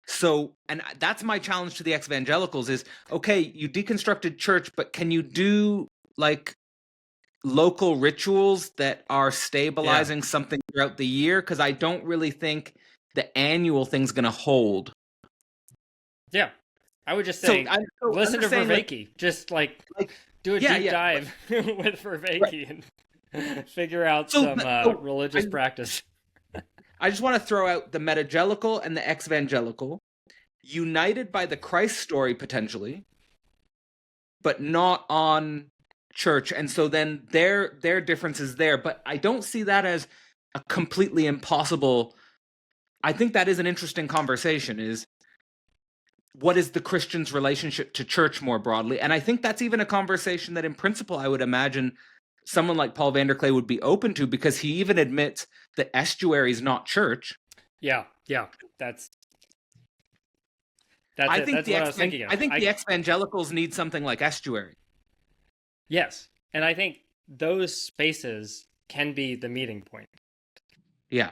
So, and that's my challenge to the ex-evangelicals is, okay, you deconstructed church, but can you do like local rituals that are stabilizing something throughout the year? Because I don't really think the annual thing's going to hold. Yeah. I would just say, listen to Vervaeke. Like, just like do a deep dive with Vervaeke and figure out some religious practice. I just want to throw out the metagelical and the ex-evangelical, united by the Christ story potentially, but not on church. And so then their difference is there. But I don't see that as a completely impossible. I think that is an interesting conversation, is what is the Christian's relationship to church more broadly? And I think that's even a conversation that in principle I would imagine someone like Paul Vanderklay would be open to, because he even admits that estuary is not church. Yeah. That's what I was thinking of. I think the ex-evangelicals need something like estuary. Yes. And I think those spaces can be the meeting point. Yeah.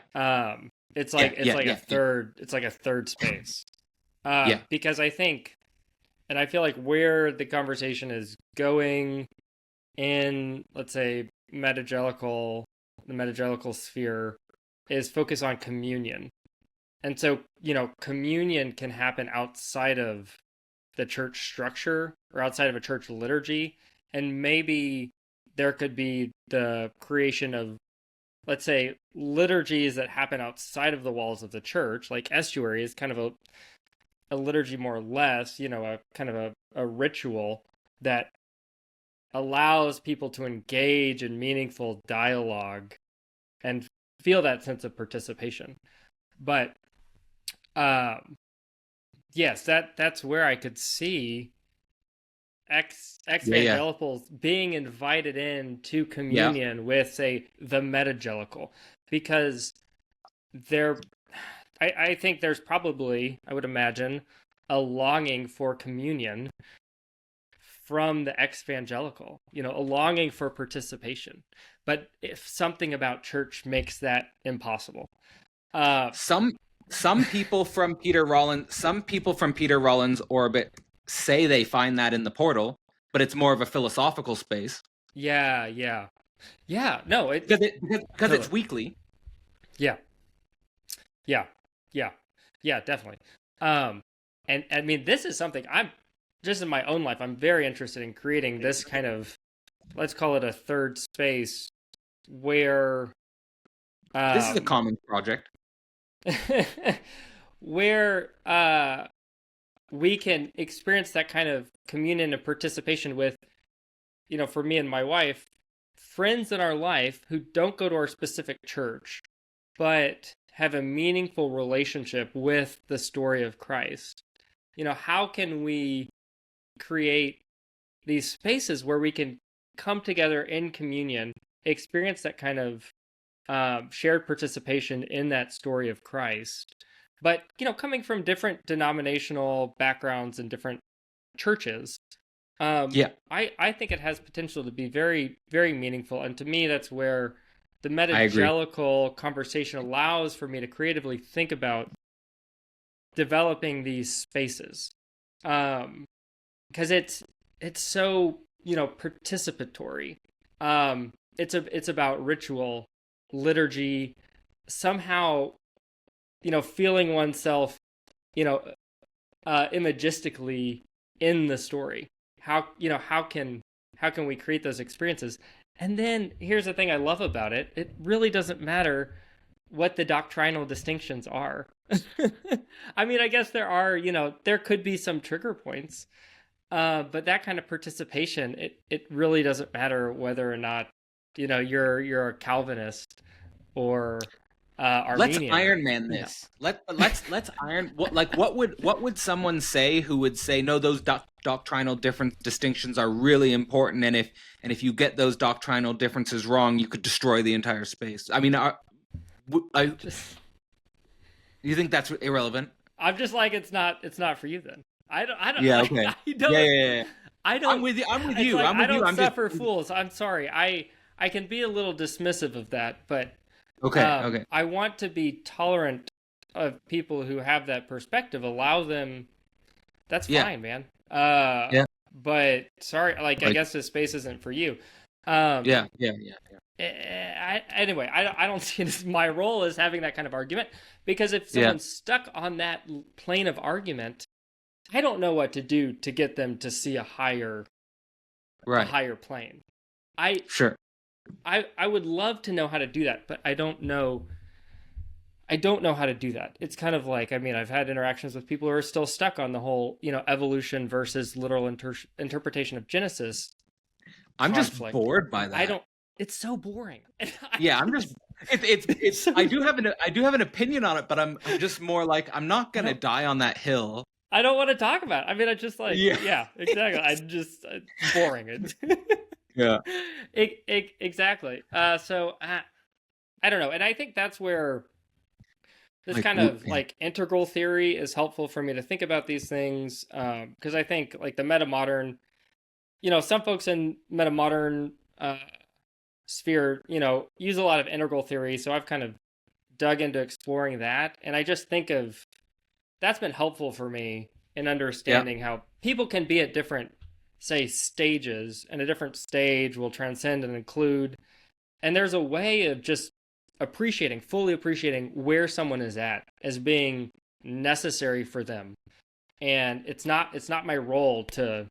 It's like a third space. Because I think, and I feel like where the conversation is going in, let's say, the metagelical sphere, is focus on communion. And so, you know, communion can happen outside of the church structure or outside of a church liturgy. And maybe there could be the creation of, let's say, liturgies that happen outside of the walls of the church, like estuary is kind of a liturgy more or less, you know, a kind of a ritual that allows people to engage in meaningful dialogue and feel that sense of participation. But yes, that's where I could see ex-evangelicals being invited in to communion with, say, the metagelical, because I think there's probably, I would imagine, a longing for communion from the ex-evangelical, you know, a longing for participation. But if something about church makes that impossible. Some people from Peter Rollins' orbit say they find that in the portal, but it's more of a philosophical space. Yeah. Yeah, no, Because totally. it's weekly. Yeah, yeah, yeah, yeah, definitely. Um, and I mean, this is something I'm just in my own life. I'm very interested in creating this kind of, let's call it a third space where, This is a um, common project. where we can experience that kind of communion and participation with, for me and my wife, friends in our life who don't go to our specific church, but have a meaningful relationship with the story of Christ. How can we create these spaces where we can come together in communion, experience that kind of shared participation in that story of Christ? But, coming from different denominational backgrounds and different churches, Yeah, I think it has potential to be very, very meaningful. And to me, that's where the I agree. metagelical conversation allows for me to creatively think about developing these spaces. Because it's so, participatory. It's about ritual, liturgy, somehow, feeling oneself, you know, imagistically in the story. How can we create those experiences? And then here's the thing I love about it: it really doesn't matter what the doctrinal distinctions are. I mean, I guess there could be some trigger points, but that kind of participation, it really doesn't matter whether or not you're a Calvinist or Let's Armenian. Iron Man this. Let's iron what would someone say who would say no, those doctrinal different distinctions are really important, and if you get those doctrinal differences wrong, you could destroy the entire space. I mean, Just you think that's irrelevant? I'm just like it's not for you then. I don't Yeah. like Okay. I Yeah. don't Yeah. Yeah. I I'm don't with you. I'm with it's you. like I'm I with you. don't I'm just suffer fools. I'm sorry. I can be a little dismissive of that, but okay. Okay. I want to be tolerant of people who have that perspective. Allow them. That's Yeah. fine, man. Yeah. But sorry, like I Like guess this space isn't for you. Um, yeah. Yeah. Yeah. anyway, I don't see it as my role as having that kind of argument, because if Yeah. someone's stuck on that plane of argument, I don't know what to do to get them to see a Right. higher plane. I Sure. I would love to know how to do that, but I don't know how to do that. It's kind of like, I mean, I've had interactions with people who are still stuck on the whole, evolution versus literal interpretation of Genesis I'm just conflict. bored by I that. don't. It's so boring. Yeah, I'm just it's So I do have an opinion on it, but I'm just more like I'm not I gonna don't. die on that hill. I don't want to talk about it. I mean, I just like, Yeah. yeah, exactly. I just it's boring. Yeah. Exactly. So I don't know, and I think that's where this Like kind of like integral theory is helpful for me to think about these things, because I think like the meta modern, some folks in meta modern sphere, use a lot of integral theory. So I've kind of dug into exploring that, and I just think of that's been helpful for me in yeah. understanding how people can be at different, say, stages, and a different stage will transcend and include. And there's a way of just fully appreciating where someone is at as being necessary for them. And it's not my role to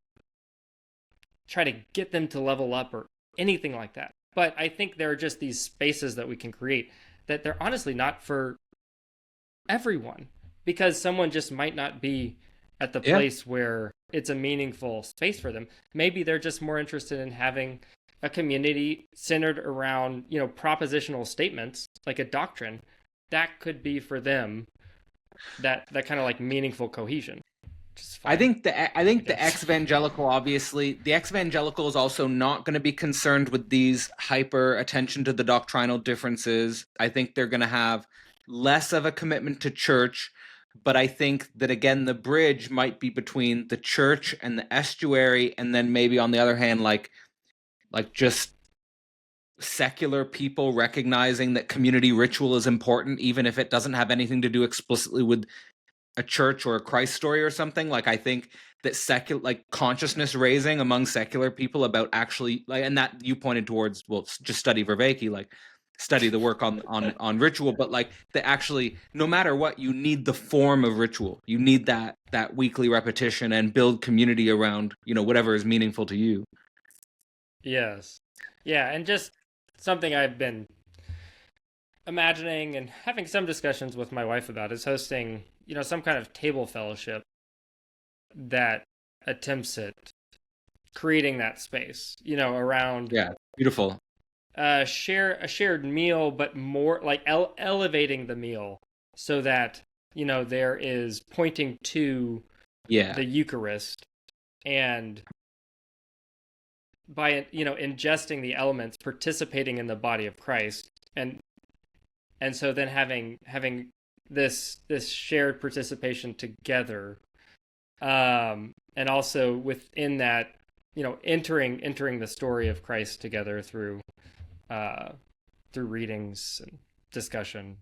try to get them to level up or anything like that. But I think there are just these spaces that we can create that they're honestly not for everyone, because someone just might not be at the Yeah. place where it's a meaningful space for them. Maybe they're just more interested in having a community centered around, propositional statements like a doctrine. That could be for them that kind of like meaningful cohesion, which is fine, I I think the guess. ex-evangelical, obviously the ex-evangelical is also not going to be concerned with these hyper attention to the doctrinal differences. I think they're going to have less of a commitment to church, but I think that again the bridge might be between the church and the estuary, and then maybe on the other hand just secular people recognizing that community ritual is important even if it doesn't have anything to do explicitly with a church or a Christ story or something. Like I think that secular, like consciousness raising among secular people about actually like, and that you pointed towards, well, just study Vervaeke, like study the work on ritual, but like that actually, no matter what, you need the form of ritual. You need that weekly repetition and build community around, you know, whatever is meaningful to you. Yes. Yeah, and just something I've been imagining and having some discussions with my wife about is hosting, some kind of table fellowship that attempts at creating that space, around Yeah, beautiful. a shared meal, but more like elevating the meal so that, there is pointing to Yeah, the Eucharist, and by, ingesting the elements, participating in the body of Christ, and so then having this shared participation together, and also within that, entering the story of Christ together through readings and discussion.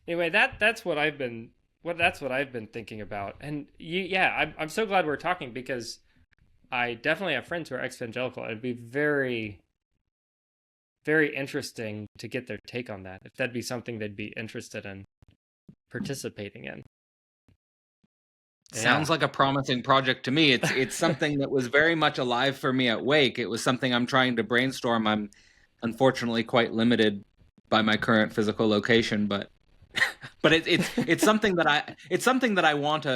Anyway, that's what I've been thinking about. And I'm so glad we're talking, because I definitely have friends who are ex-evangelical. It'd be very, very interesting to get their take on that, if that'd be something they'd be interested in participating in. Yeah. sounds like a promising project to me. It's something that was very much alive for me at Wake. It was something I'm trying to brainstorm. I'm unfortunately quite limited by my current physical location, but it's something that I want.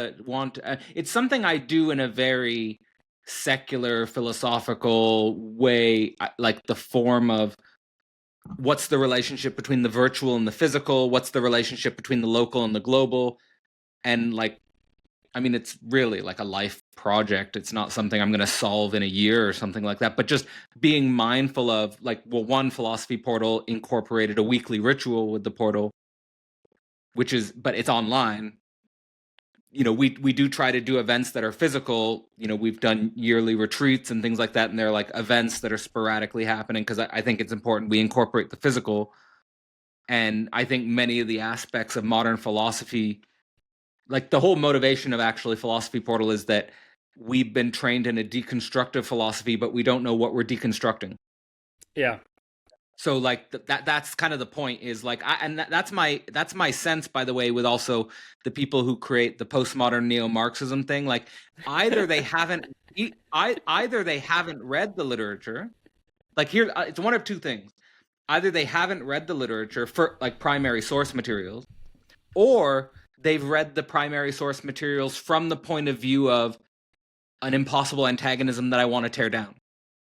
It's something I do in a very secular philosophical way, like the form of what's the relationship between the virtual and the physical, what's the relationship between the local and the global, and like, I mean, it's really like a life project. It's not something I'm going to solve in a year or something like that, but just being mindful of like, well, one Philosophy Portal incorporated a weekly ritual with the portal, but it's online. You know, we do try to do events that are physical. You know, we've done yearly retreats and things like that, and they're like events that are sporadically happening because I think it's important we incorporate the physical. And I think many of the aspects of modern philosophy, like the whole motivation of actually Philosophy Portal, is that we've been trained in a deconstructive philosophy, but we don't know what we're deconstructing. Yeah. So like that's kind of the point, is like that's my sense, by the way, with also the people who create the postmodern neo-Marxism thing. Like either they haven't read the literature. Like here, it's one of two things: either they haven't read the literature for like primary source materials, or they've read the primary source materials from the point of view of an impossible antagonism that I want to tear down.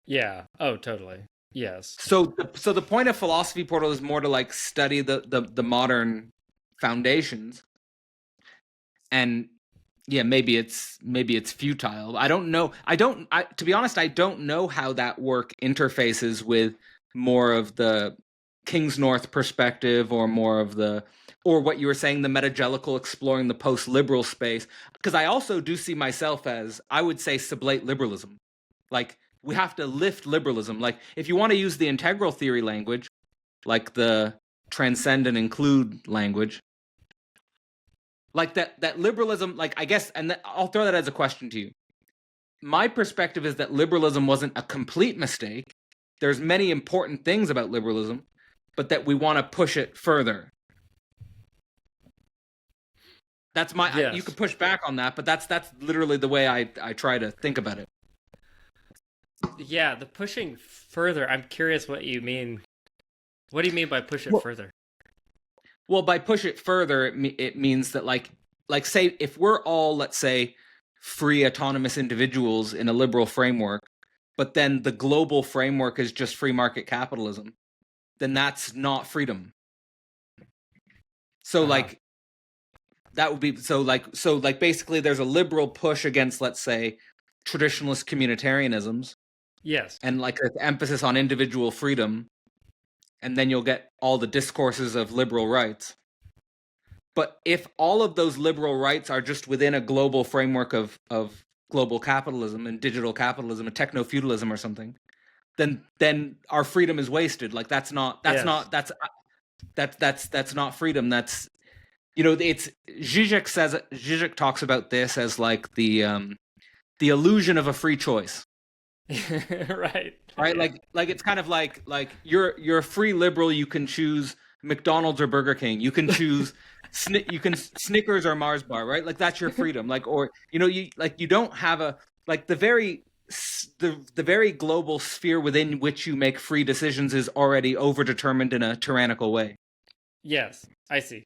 Yeah. Oh, totally. Yes. So the point of Philosophy Portal is more to like study the modern foundations, and yeah, maybe it's futile. I don't know. To be honest, I don't know how that work interfaces with more of the King's North perspective, or more of or what you were saying, the Metagelical, exploring the post-liberal space. Because I also do see myself as, I would say, sublate liberalism. Like, we have to lift liberalism. Like, if you want to use the integral theory language, like the transcend and include language, like that liberalism, like, I guess, and I'll throw that as a question to you. My perspective is that liberalism wasn't a complete mistake. There's many important things about liberalism, but that we want to push it further. That's Yes. you could push back on that, but that's literally the way I try to think about it. Yeah, the pushing further. I'm curious what you mean. What do you mean by push it further? Well, by push it further, it means that like say, if we're all, let's say, free autonomous individuals in a liberal framework, but then the global framework is just free market capitalism, then that's not freedom. So like that would be so like basically there's a liberal push against, let's say, traditionalist communitarianisms. Yes. And like an emphasis on individual freedom, and then you'll get all the discourses of liberal rights. But if all of those liberal rights are just within a global framework of global capitalism and digital capitalism and techno-feudalism or something, then our freedom is wasted. Like that's not freedom. it's Zizek talks about this as like the illusion of a free choice. Right. Right? Yeah. Like it's kind of like you're a free liberal. You can choose McDonald's or Burger King. You can choose you can Snickers or Mars bar, right? Like that's your freedom. Like, or you don't have a like the very global sphere within which you make free decisions is already overdetermined in a tyrannical way. Yes, I see.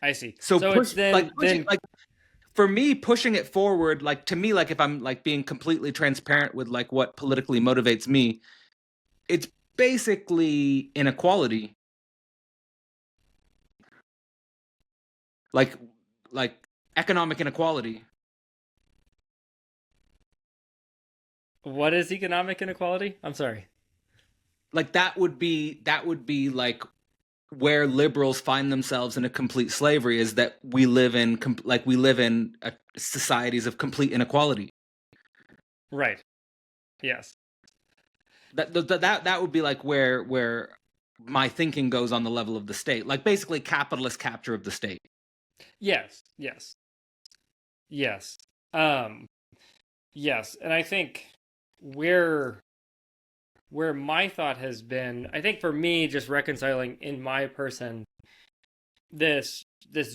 I see. So So it's pushing then like for me, pushing it forward, like to me, like if I'm like being completely transparent with like what politically motivates me, it's basically inequality, like like economic inequality. what is economic inequality? I'm sorry. Like that would be like where liberals find themselves in a complete slavery, is that we live in societies of complete inequality. Right. Yes. That would be like where my thinking goes on the level of the state, like basically capitalist capture of the state. Yes. Yes. Yes. Um yes, and I think where where my thought has been, I think for me just reconciling in my person this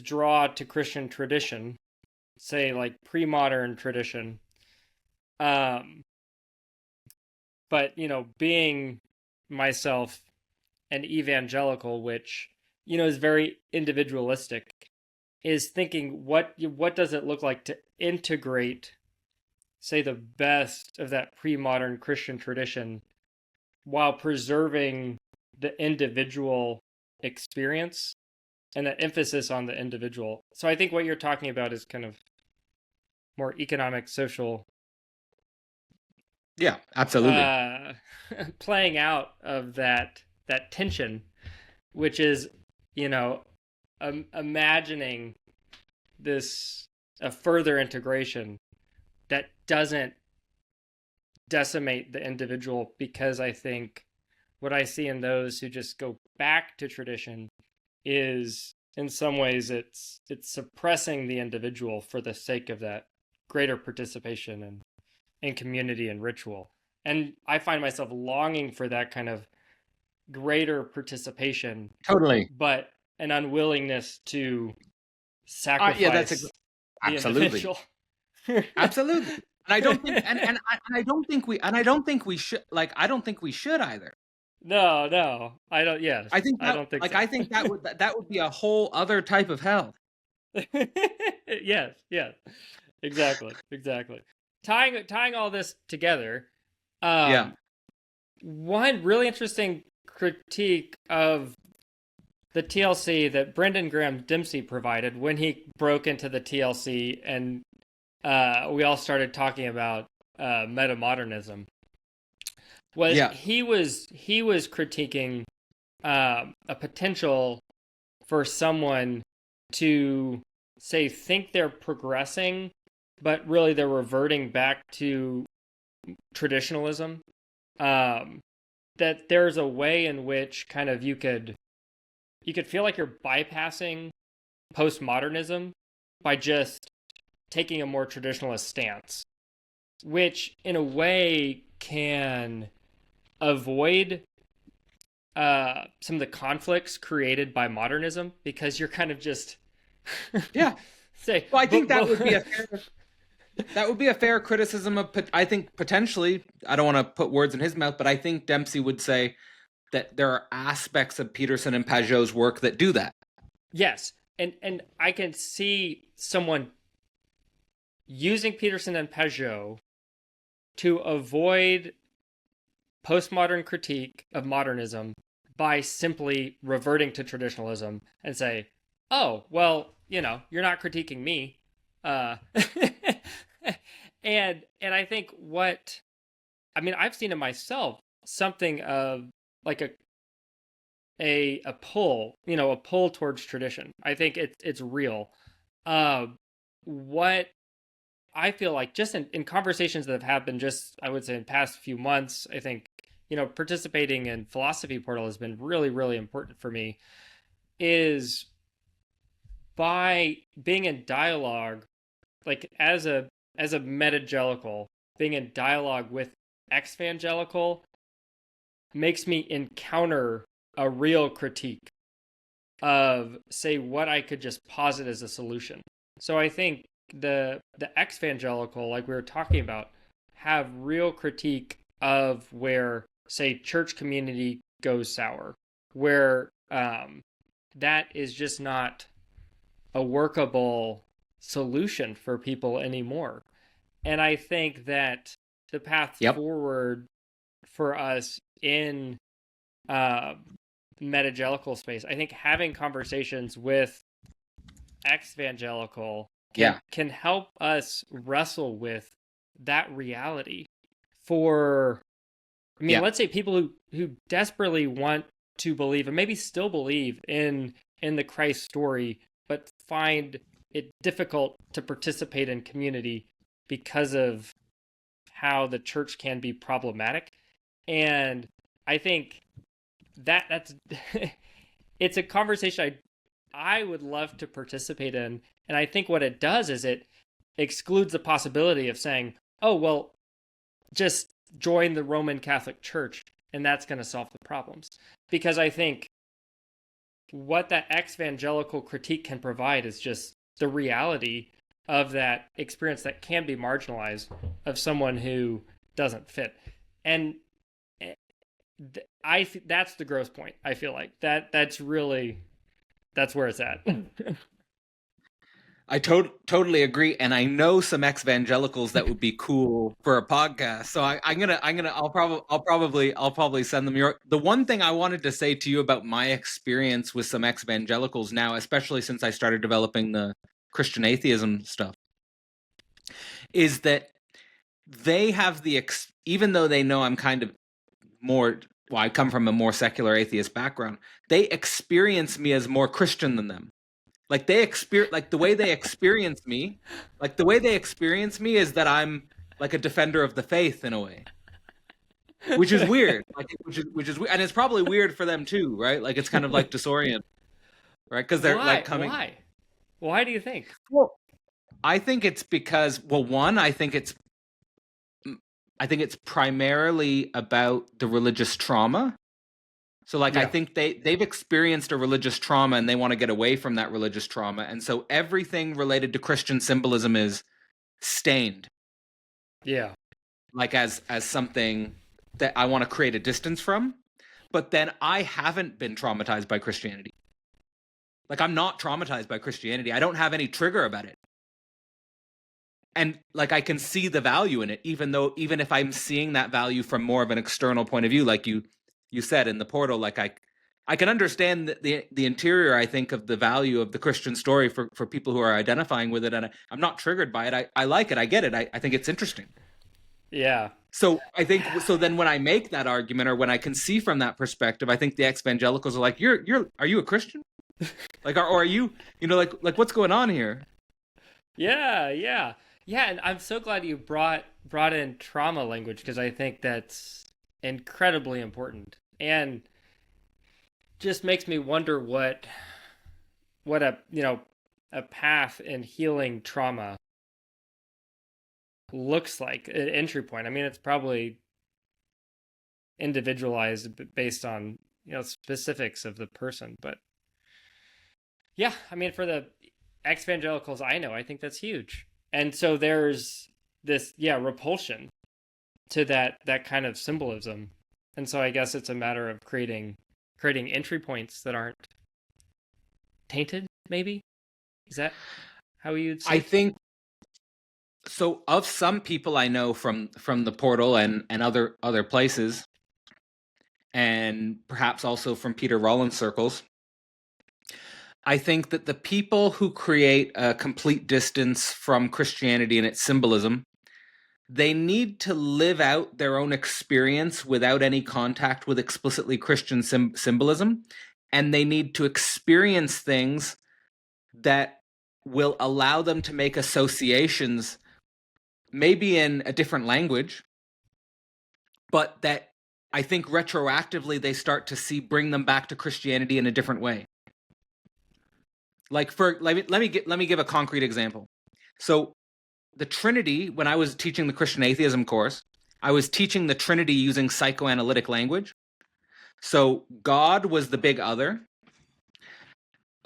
draw to Christian tradition, say like pre-modern tradition, um but being myself an evangelical, which is very individualistic, is thinking what does it look like to integrate, say, the best of that pre-modern Christian tradition while preserving the individual experience and the emphasis on the individual. So I think what you're talking about is kind of more economic, social, Yeah, absolutely. uh, playing out of that tension, which is, you know, imagining this a further integration that doesn't decimate the individual, because I think what I see in those who just go back to tradition is in some ways it's suppressing the individual for the sake of that greater participation and in community and ritual. And I find myself longing for that kind of greater participation, Totally. but an unwillingness to Yeah, that's sacrifice the absolutely. individual. Absolutely. And I don't think and I don't think we should, like I don't think we should either. No, no, I don't. Yes, I think I that don't think like so. I think that would be a whole other type of hell. Yes, yes, exactly, exactly. Tying all this together, Yeah. um, one really interesting critique of the TLC that Brendan Graham Dempsey provided when he broke into the TLC, and we all started talking about metamodernism, was Yeah. he was critiquing a potential for someone to say think they're progressing, but really they're reverting back to traditionalism. Um, that there's a way in which kind of you could feel like you're bypassing postmodernism by just taking a more traditionalist stance, which in a way can avoid some of the conflicts created by modernism, because you're kind of just Yeah. say, Well, I think that would be a fair criticism of, I think potentially, I don't want to put words in his mouth, but I think Dempsey would say that there are aspects of Peterson and Pajot's work that do that. yes, and I can see someone using Peterson and Pajot to avoid postmodern critique of modernism by simply reverting to traditionalism and say, "Oh, well, you're not critiquing me," uh, and I think I've seen in myself something of like a pull, a pull towards tradition. I think it's real. Uh, what I feel like just in conversations that have happened just, I would say, in past few months, I think, participating in Philosophy Portal has been really, really important for me, is by being in dialogue, like as a metagelical, being in dialogue with ex-vangelical makes me encounter a real critique of, say, what I could just posit as a solution. So I think the ex-vangelical, like we were talking about, have real critique of where, say, church community goes sour, where that is just not a workable solution for people anymore. And I think that the path Yep. forward for us in uh, metagelical space, I think having conversations with ex-evangelical Yeah. can help us wrestle with that reality for, I mean, Yeah. let's say people who desperately want to believe and maybe still believe in the Christ story, but find it difficult to participate in community because of how the church can be problematic. And I think that's it's a conversation I would love to participate in. And I think what it does is it excludes the possibility of saying, oh, well, just join the Roman Catholic Church and that's going to solve the problems. Because I think what that ex-evangelical critique can provide is just the reality of that experience that can be marginalized of someone who doesn't fit. And that's the gross point. I feel like that's really that's where it's at. I totally agree, and I know some ex-evangelicals that would be cool for a podcast. So I'll probably send them your. The one thing I wanted to say to you about my experience with some ex-evangelicals now, especially since I started developing the Christian atheism stuff, is that they have even though they know I'm kind of more. Well, I come from a more secular atheist background. They experience me as more Christian than them. Like the way they experience me, is that I'm like a defender of the faith in a way, which is weird. Which is and it's probably weird for them too, right? Like it's kind of like disorienting, right? Because they're like coming. Why do you think? Well, I think it's because one, I think it's primarily about the religious trauma. So like I think they've experienced a religious trauma and they want to get away from that religious trauma. And so everything related to Christian symbolism is stained. Yeah. Like as something that I want to create a distance from. But then I haven't been traumatized by Christianity. Like I'm not traumatized by Christianity. I don't have any trigger about it. And like I can see the value in it, even if I'm seeing that value from more of an external point of view, like you said in the portal, like I can understand the interior, I think, of the value of the Christian story for people who are identifying with it. And I'm not triggered by it. I like it. I get it. I think it's interesting. Yeah. So I think, so then when I make that argument or when I can see from that perspective, I think the ex-evangelicals are like, are you a Christian? Like, or are you, like what's going on here? Yeah. Yeah. Yeah. And I'm so glad you brought in trauma language because I think that's incredibly important. And just makes me wonder what a path in healing trauma looks like, an entry point. I mean, it's probably individualized based on specifics of the person, but yeah, I mean, for the ex-evangelicals I know, I think that's huge. And so there's this repulsion to that kind of symbolism. And so I guess it's a matter of creating entry points that aren't tainted, maybe. Is that how you'd say? I think so. Of some people I know from the portal and other places, and perhaps also from Peter Rollins circles, I think that the people who create a complete distance from Christianity and its symbolism, they need to live out their own experience without any contact with explicitly Christian symbolism, and they need to experience things that will allow them to make associations, maybe in a different language, but that I think retroactively they start to see bring them back to Christianity in a different way. Let me give a concrete example. So the Trinity, when I was teaching the Christian atheism course, I was teaching the Trinity using psychoanalytic language. So God was the big other,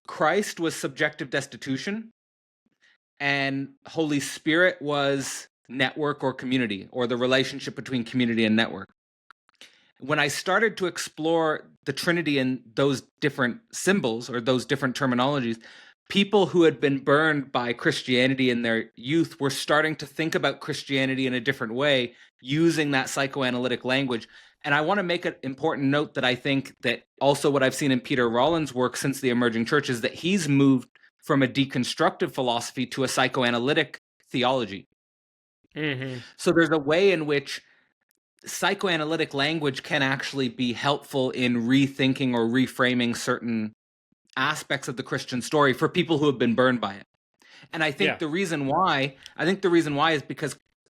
Christ was subjective destitution, and Holy Spirit was network or community, or the relationship between community and network. When I started to explore the Trinity and those different symbols or those different terminologies, people who had been burned by Christianity in their youth were starting to think about Christianity in a different way using that psychoanalytic language. And I want to make an important note that I think that also what I've seen in Peter Rollins' work since the emerging church is that he's moved from a deconstructive philosophy to a psychoanalytic theology. Mm-hmm. So there's a way in which psychoanalytic language can actually be helpful in rethinking or reframing certain aspects of the Christian story for people who have been burned by it. And I think the reason why is because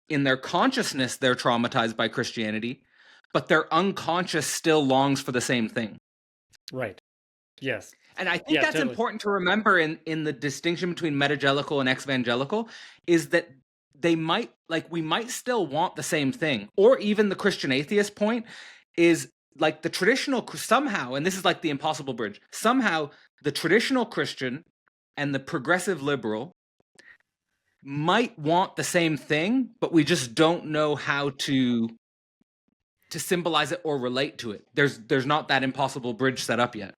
in their consciousness they're traumatized by Christianity, but their unconscious still longs for the same thing. Right. Yes. And I think that's totally important to remember in the distinction between metagelical and ex-evangelical, is that we might still want the same thing. Or even the Christian atheist point is like the traditional, somehow, and this is like the impossible bridge, somehow the traditional Christian and the progressive liberal might want the same thing, but we just don't know how to symbolize it or relate to it. There's not that impossible bridge set up yet.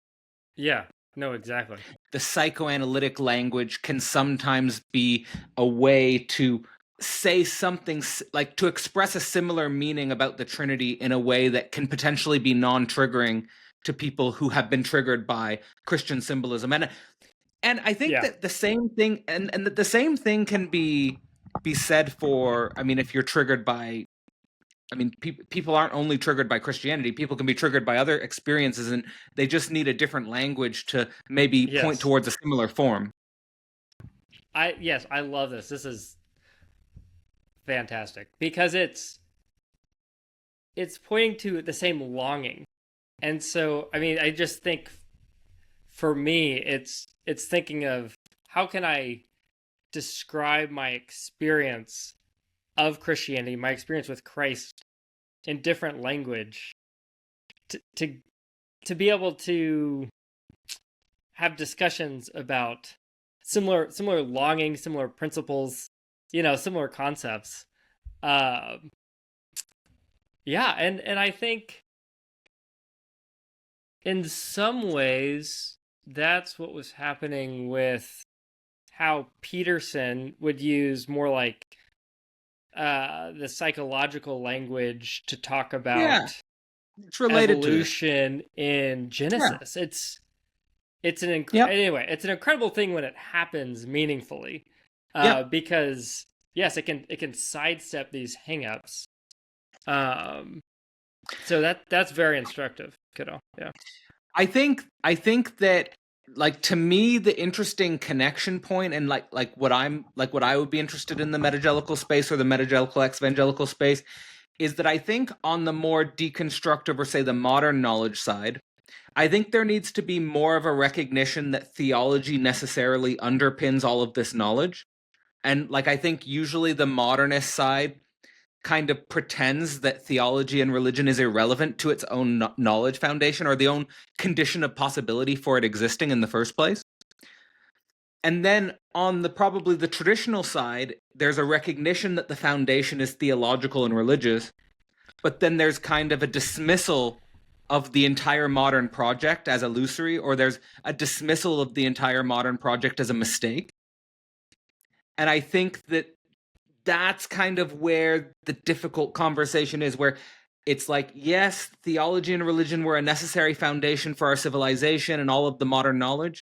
Yeah. No, exactly. The psychoanalytic language can sometimes be a way to say something, like to express a similar meaning about the Trinity in a way that can potentially be non-triggering to people who have been triggered by Christian symbolism. And I think that the same thing, and the same thing can be said for, I mean, if you're triggered by, I mean, people aren't only triggered by Christianity. People can be triggered by other experiences, and they just need a different language to maybe point towards a similar form. I love this. This is fantastic because it's pointing to the same longing. And so, I mean, I just think for me, it's thinking of how can I describe my experience of Christianity, my experience with Christ in different language to be able to have discussions about similar longing, similar principles, similar concepts. Yeah, and I think in some ways that's what was happening with how Peterson would use more like the psychological language to talk about it's related evolution in Genesis. It's an anyway, it's an incredible thing when it happens meaningfully, because yes, it can sidestep these hangups. So that's very instructive, kiddo. Yeah, I think that, like, to me, the interesting connection point and like what I would be interested in the metagelical space or the metagelical ex-evangelical space is that I think on the more deconstructive, or say the modern knowledge side, I think there needs to be more of a recognition that theology necessarily underpins all of this knowledge. And like, I think usually the modernist side kind of pretends that theology and religion is irrelevant to its own knowledge foundation, or the own condition of possibility for it existing in the first place. And then on probably the traditional side, there's a recognition that the foundation is theological and religious, but then there's kind of a dismissal of the entire modern project as illusory, or there's a dismissal of the entire modern project as a mistake. And I think that that's kind of where the difficult conversation is, where it's like, yes, theology and religion were a necessary foundation for our civilization and all of the modern knowledge,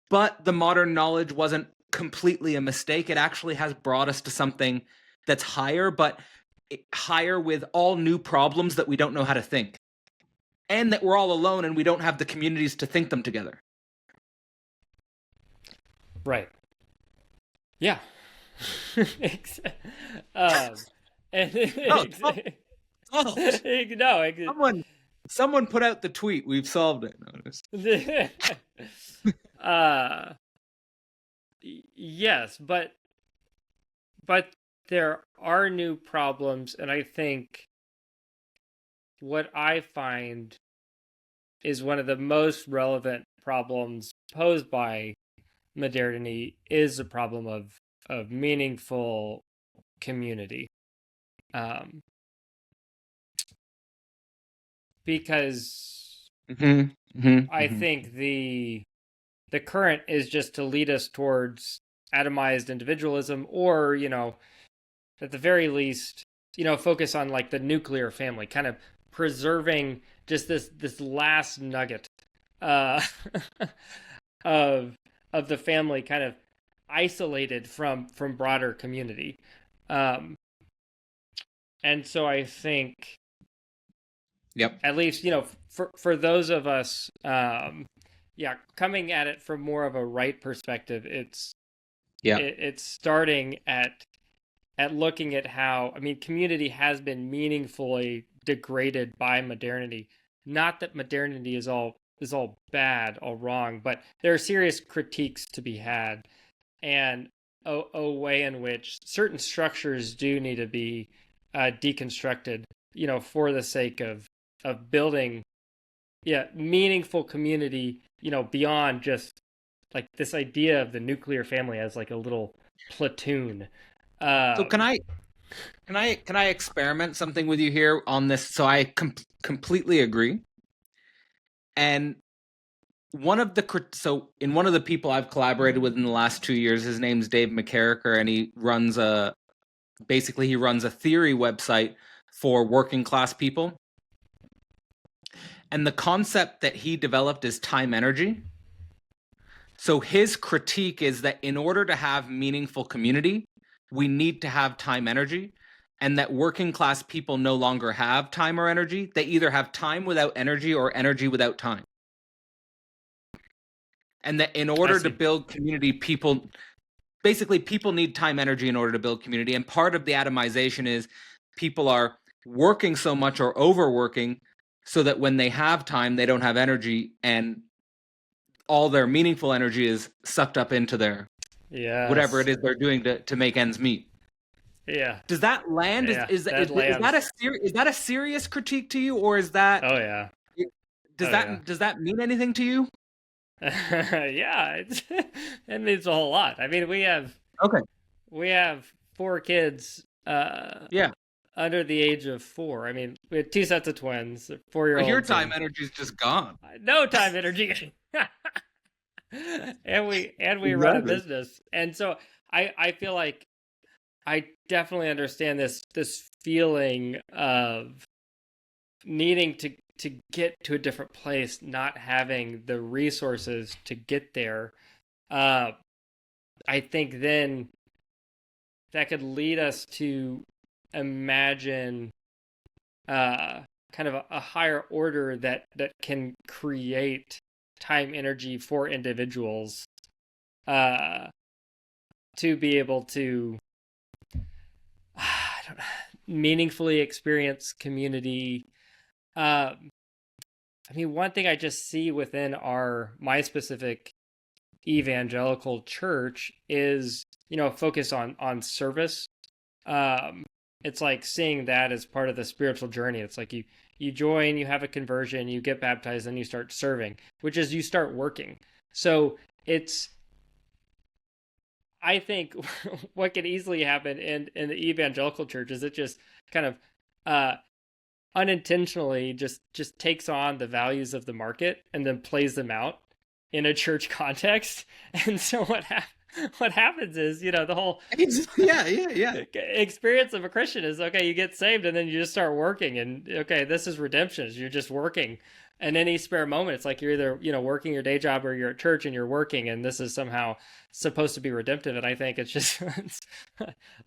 but the modern knowledge wasn't completely a mistake. It actually has brought us to something that's higher, but higher with all new problems that we don't know how to think, and that we're all alone and we don't have the communities to think them together. Right. Yeah. Someone put out the tweet. We've solved it. uh, yes, but there are new problems, and I think what I find is one of the most relevant problems posed by modernity is the problem of meaningful community. Um, because Hmm. Hmm. I Hmm. think the current is just to lead us towards atomized individualism, or at the very least, focus on like the nuclear family, kind of preserving just this last nugget uh, of of the family, kind of isolated from broader community. Um, and so I think, Yep. at least for those of us, yeah, coming at it from more of a right perspective, Yep. it's starting at looking at how, I mean, community has been meaningfully degraded by modernity. Not that modernity is all bad, all wrong, but there are serious critiques to be had, and a way in which certain structures do need to be deconstructed, for the sake of building, yeah, meaningful community, beyond just like this idea of the nuclear family as like a little platoon. So Um, can I experiment something with you here on this? So I completely agree. And in one of the people I've collaborated with in the last 2 years, his name's Dave McCarricker, and he runs a theory website for working class people. And the concept that he developed is time energy. So his critique is that in order to have meaningful community, we need to have time energy, and that working class people no longer have time or energy. They either have time without energy or energy without time. And that in I order to see. build community, people need time energy in order to build community. And part of the atomization is people are working so much or overworking so that when they have time, they don't have energy, and all their meaningful energy is sucked up into their whatever Yes. it is they're doing to make ends meet. Yeah. Does that land? Yeah. That That lands. is that a serious critique to you, or is that Oh yeah. Oh yeah. does that mean anything to you? Yeah. It means a whole lot. I mean, Okay. we have four kids Yeah. under the age of 4. I mean, we had two sets of twins, four year Well, your olds, time and energy is just gone. no time energy. And we run a Exactly. business, and so I feel like I definitely understand this feeling of needing to get to a different place, not having the resources to get there. uh I think then that could lead us to imagine kind of a higher order that can create time energy for individuals uh to be able to I don't know, meaningfully experience community. I mean, one thing I just see within my specific evangelical church is, focus on service. Um, it's like seeing that as part of the spiritual journey. It's like you join, you have a conversion, you get baptized, then you start serving, which is you start working. So it's, I think what could easily happen in the evangelical church is it just kind of uh, unintentionally just takes on the values of the market and then plays them out in a church context. And so what happens is, the whole Yeah, yeah, yeah. experience of a Christian is, okay, you get saved and then you just start working, and okay, this is redemption. You're just working. And any spare moment, it's like you're either, working your day job or you're at church and you're working, and this is somehow supposed to be redemptive. And I think it's just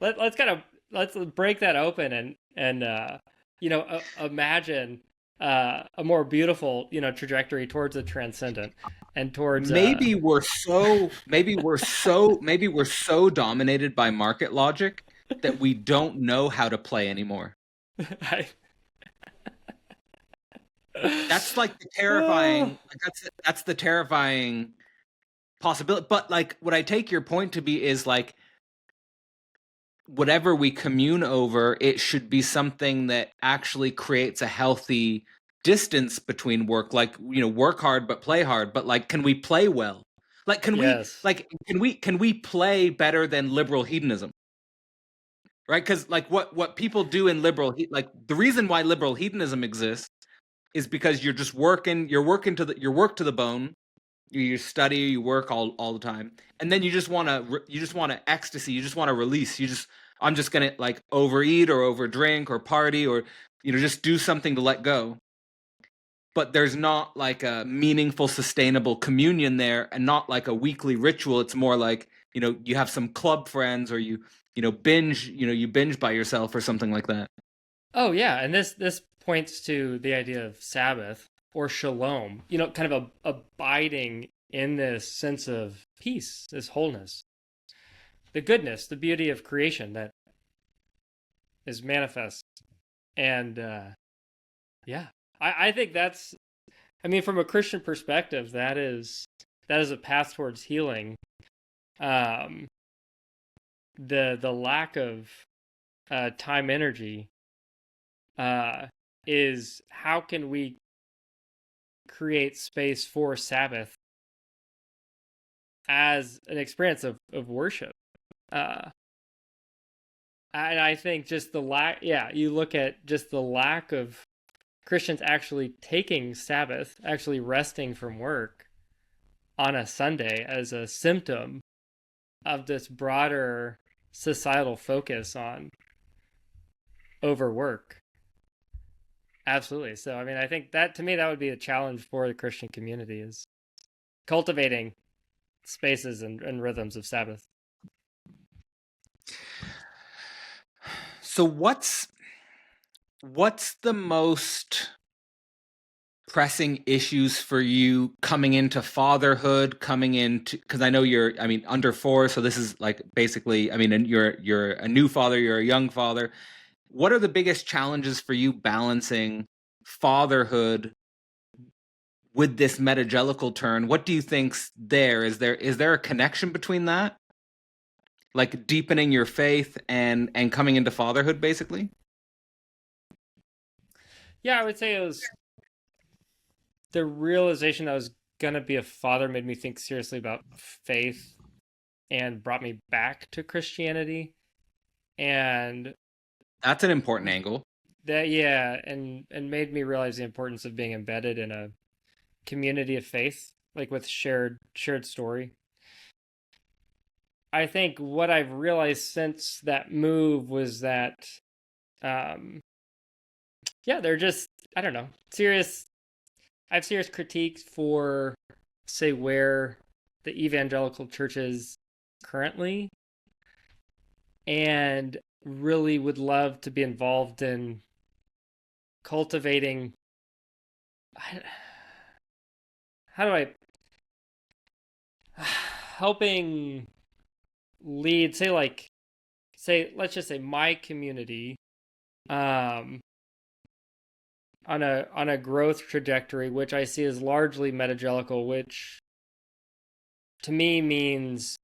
let's kind of let's break that open and imagine a more beautiful, trajectory towards the transcendent and towards Maybe we're so dominated by market logic that we don't know how to play anymore. I, That's like the oh, terrifying. That's the terrifying possibility. But like, what I take your point to be is like, whatever we commune over, it should be something that actually creates a healthy distance between work. Like, work hard but play hard. But like, can we play well? Like, Yes. can we play better than liberal hedonism? Right? Because like what people do in like the reason why liberal hedonism exists is because you're just working, you're work to the bone. You study, you work all the time, and then you just want to ecstasy. You just want to release. I'm just gonna like overeat or overdrink or party or just do something to let go. But there's not like a meaningful, sustainable communion there, and not like a weekly ritual. It's more like you have some club friends, or you binge by yourself or something like that. Oh yeah, and this points to the idea of Sabbath or shalom. Kind of abiding in this sense of peace, this wholeness, the goodness, the beauty of creation that is manifest. And yeah, I think that's. I mean, from a Christian perspective, that is a path towards healing. Um, the lack of time energy is how can we create space for Sabbath as an experience of worship. And I think just the you look at just the lack of Christians actually taking Sabbath, actually resting from work on a Sunday as a symptom of this broader societal focus on overwork. Absolutely. So, I mean, I think that to me, that would be a challenge for the Christian community is cultivating spaces and rhythms of Sabbath. So what's the most pressing issues for you coming into fatherhood, coming into, because I know under 4, so this is like basically, and you're a new father, you're a young father. What are the biggest challenges for you balancing fatherhood with this metagelical turn? What do you think's there? Is there a connection between that? Like deepening your faith and coming into fatherhood, basically? Yeah, I would say it was the realization that I was gonna be a father made me think seriously about faith and brought me back to Christianity. And That's an important angle. that yeah, and made me realize the importance of being embedded in a community of faith, like with shared story. I think what I've realized since that move was that um yeah, they're just I don't know, serious I have serious critiques for say where the evangelical church is currently, and really would love to be involved in cultivating how do I helping lead say let's just say my community um on a growth trajectory which I see as largely metagelical, which to me means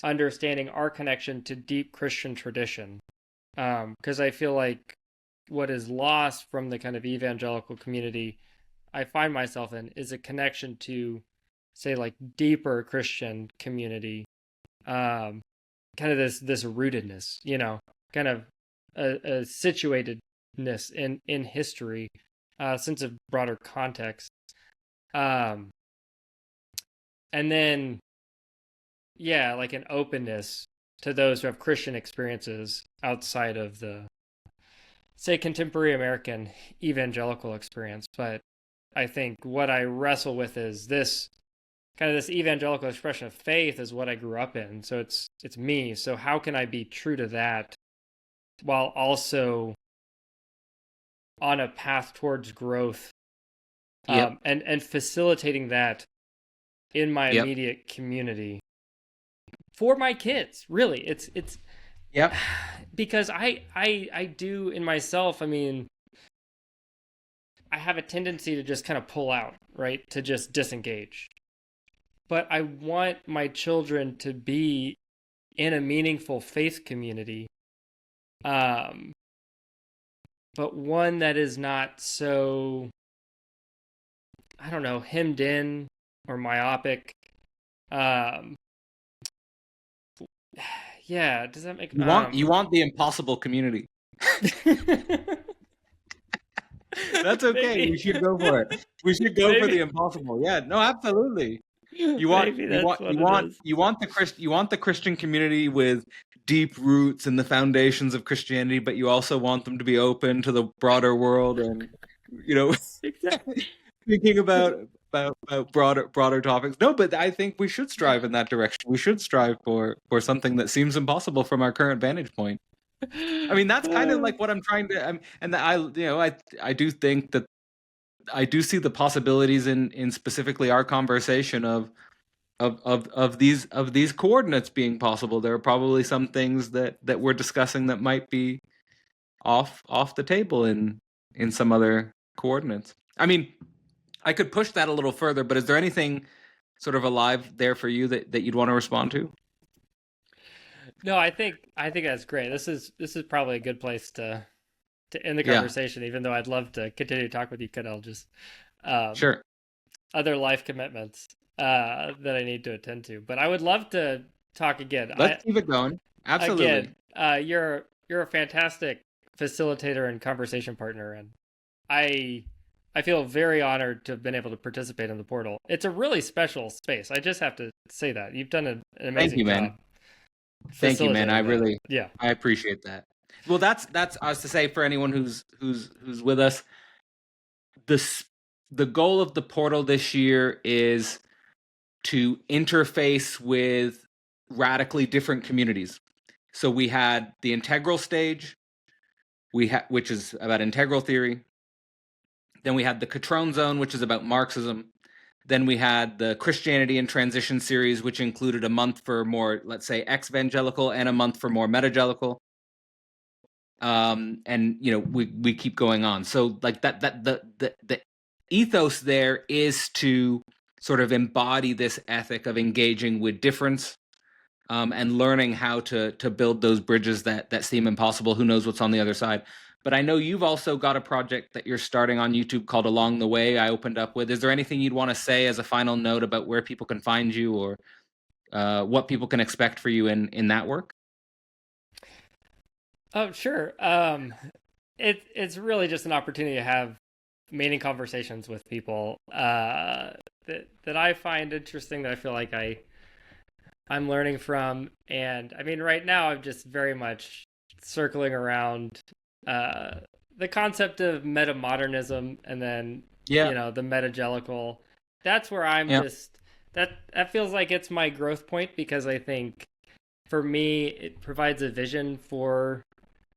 understanding our connection to deep Christian tradition. Because I feel like what is lost from the kind of evangelical community I find myself in is a connection to, say, like deeper Christian community. Um, Kind of this rootedness, kind of a situatedness in history, sense of broader context. Um, and then yeah, like an openness to those who have Christian experiences outside of the, say, contemporary American evangelical experience. But I think what I wrestle with is this kind of this evangelical expression of faith is what I grew up in. So it's me. So how can I be true to that while also on a path towards growth, Yep. and facilitating that in my Yep. immediate community for my kids. Really, it's Yep. because I do in myself. I mean, I have a tendency to just kind of pull out, right? To just disengage. but I want my children to be in a meaningful faith community, um, but one that is not so, I don't know, hemmed in or myopic. Um, yeah, does that make You want the impossible community. That's okay. maybe We should go for it. We should go for the maybe impossible. Yeah, no, absolutely. You want maybe you that's want what you it want is. you want the Christian community with deep roots in the foundations of Christianity, but you also want them to be open to the broader world and you know Exactly. thinking about broader topics. No, but I think we should strive in that direction. We should strive for something that seems impossible from our current vantage point. I mean, that's kind of like what I'm trying to. And I do think that I do see the possibilities in specifically our conversation of these coordinates being possible. There are probably some things that we're discussing that might be off the table in some other coordinates. I mean, I could push that a little further, but is there anything sort of alive there for you that you'd want to respond to? No, I think that's great. This is probably a good place to end the Yeah, conversation, even though I'd love to continue to talk with you, Cadell. Just um, sure. other life commitments that I need to attend to. But I would love to talk again. Let's keep it going. Absolutely. You're a fantastic facilitator and conversation partner, and I I feel very honored to have been able to participate in the portal. It's a really special space. I just have to say that you've done an Thank amazing you, man. job Thank you, man. facilitating that. Yeah. I appreciate that. Well, that's I was to say for anyone who's with us. This the goal of the portal this year is to interface with radically different communities. So we had the integral stage, which is about integral theory. Then we had the Catrone zone, which is about Marxism. Then we had the Christianity in Transition series, which included a month for more, let's say, ex-evangelical and a month for more metagelical. And we keep going on. So like the ethos there is to sort of embody this ethic of engaging with difference, and learning how to build those bridges that seem impossible. Who knows what's on the other side? But I know you've also got a project that you're starting on YouTube called Along the Way. I opened up with. Is there anything you'd want to say as a final note about where people can find you, or what people can expect for you in that work? Oh, sure. It's really just an opportunity to have meaning conversations with people that I find interesting, that I feel like I'm learning from. And I mean, right now I'm just very much circling around uh, the concept of metamodernism, and then Yeah, the metagelical. That's where I'm yeah, just that feels like it's my growth point, because I think for me it provides a vision for,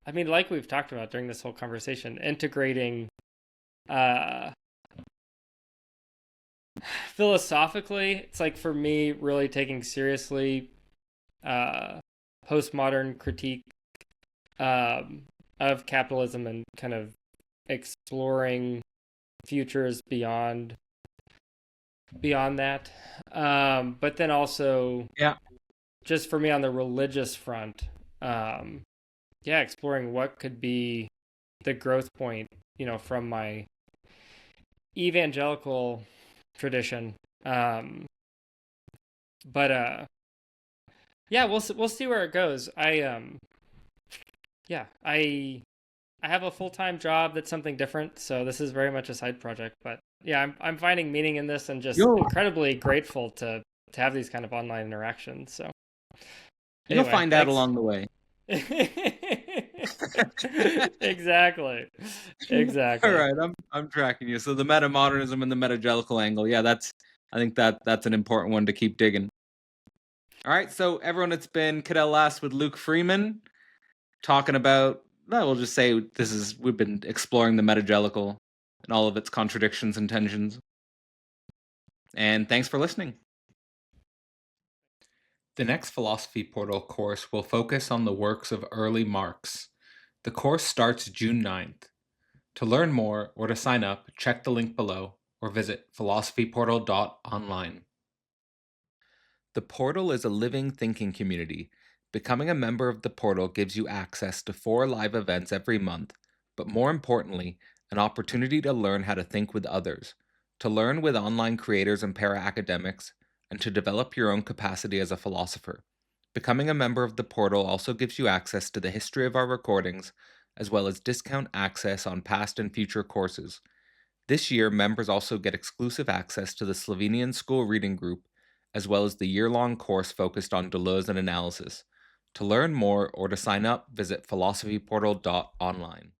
I mean, like we've talked about during this whole conversation, integrating uh philosophically. It's like, for me, really taking seriously uh postmodern critique of capitalism, and kind of exploring futures beyond that. But then also, yeah. just for me on the religious front, yeah, exploring what could be the growth point, from my evangelical tradition. But yeah, we'll see where it goes. Yeah, I have a full-time job that's something different, so this is very much a side project. But yeah, I'm finding meaning in this, and just You'll incredibly grateful to have these kind of online interactions. So you'll anyway, find out thanks. along the way. Exactly. All Exactly. right, I'm tracking you. So the metamodernism and the metagelical angle, yeah, I think that's an important one to keep digging. All right, so everyone, it's been Cadell Last with Luke Freeman talking about. Well, we'll just say we've been exploring the metagelical and all of its contradictions and tensions. And thanks for listening. The next Philosophy Portal course will focus on the works of early Marx. The course starts June 9th. To learn more or to sign up, check the link below or visit philosophyportal.online. The portal is a living thinking community. Becoming a member of the portal gives you access to 4 live events every month, but more importantly, an opportunity to learn how to think with others, to learn with online creators and para academics, and to develop your own capacity as a philosopher. Becoming a member of the portal also gives you access to the history of our recordings, as well as discount access on past and future courses. This year, members also get exclusive access to the Slovenian School Reading Group, as well as the year-long course focused on Deleuze and analysis. To learn more or to sign up, visit philosophyportal.online.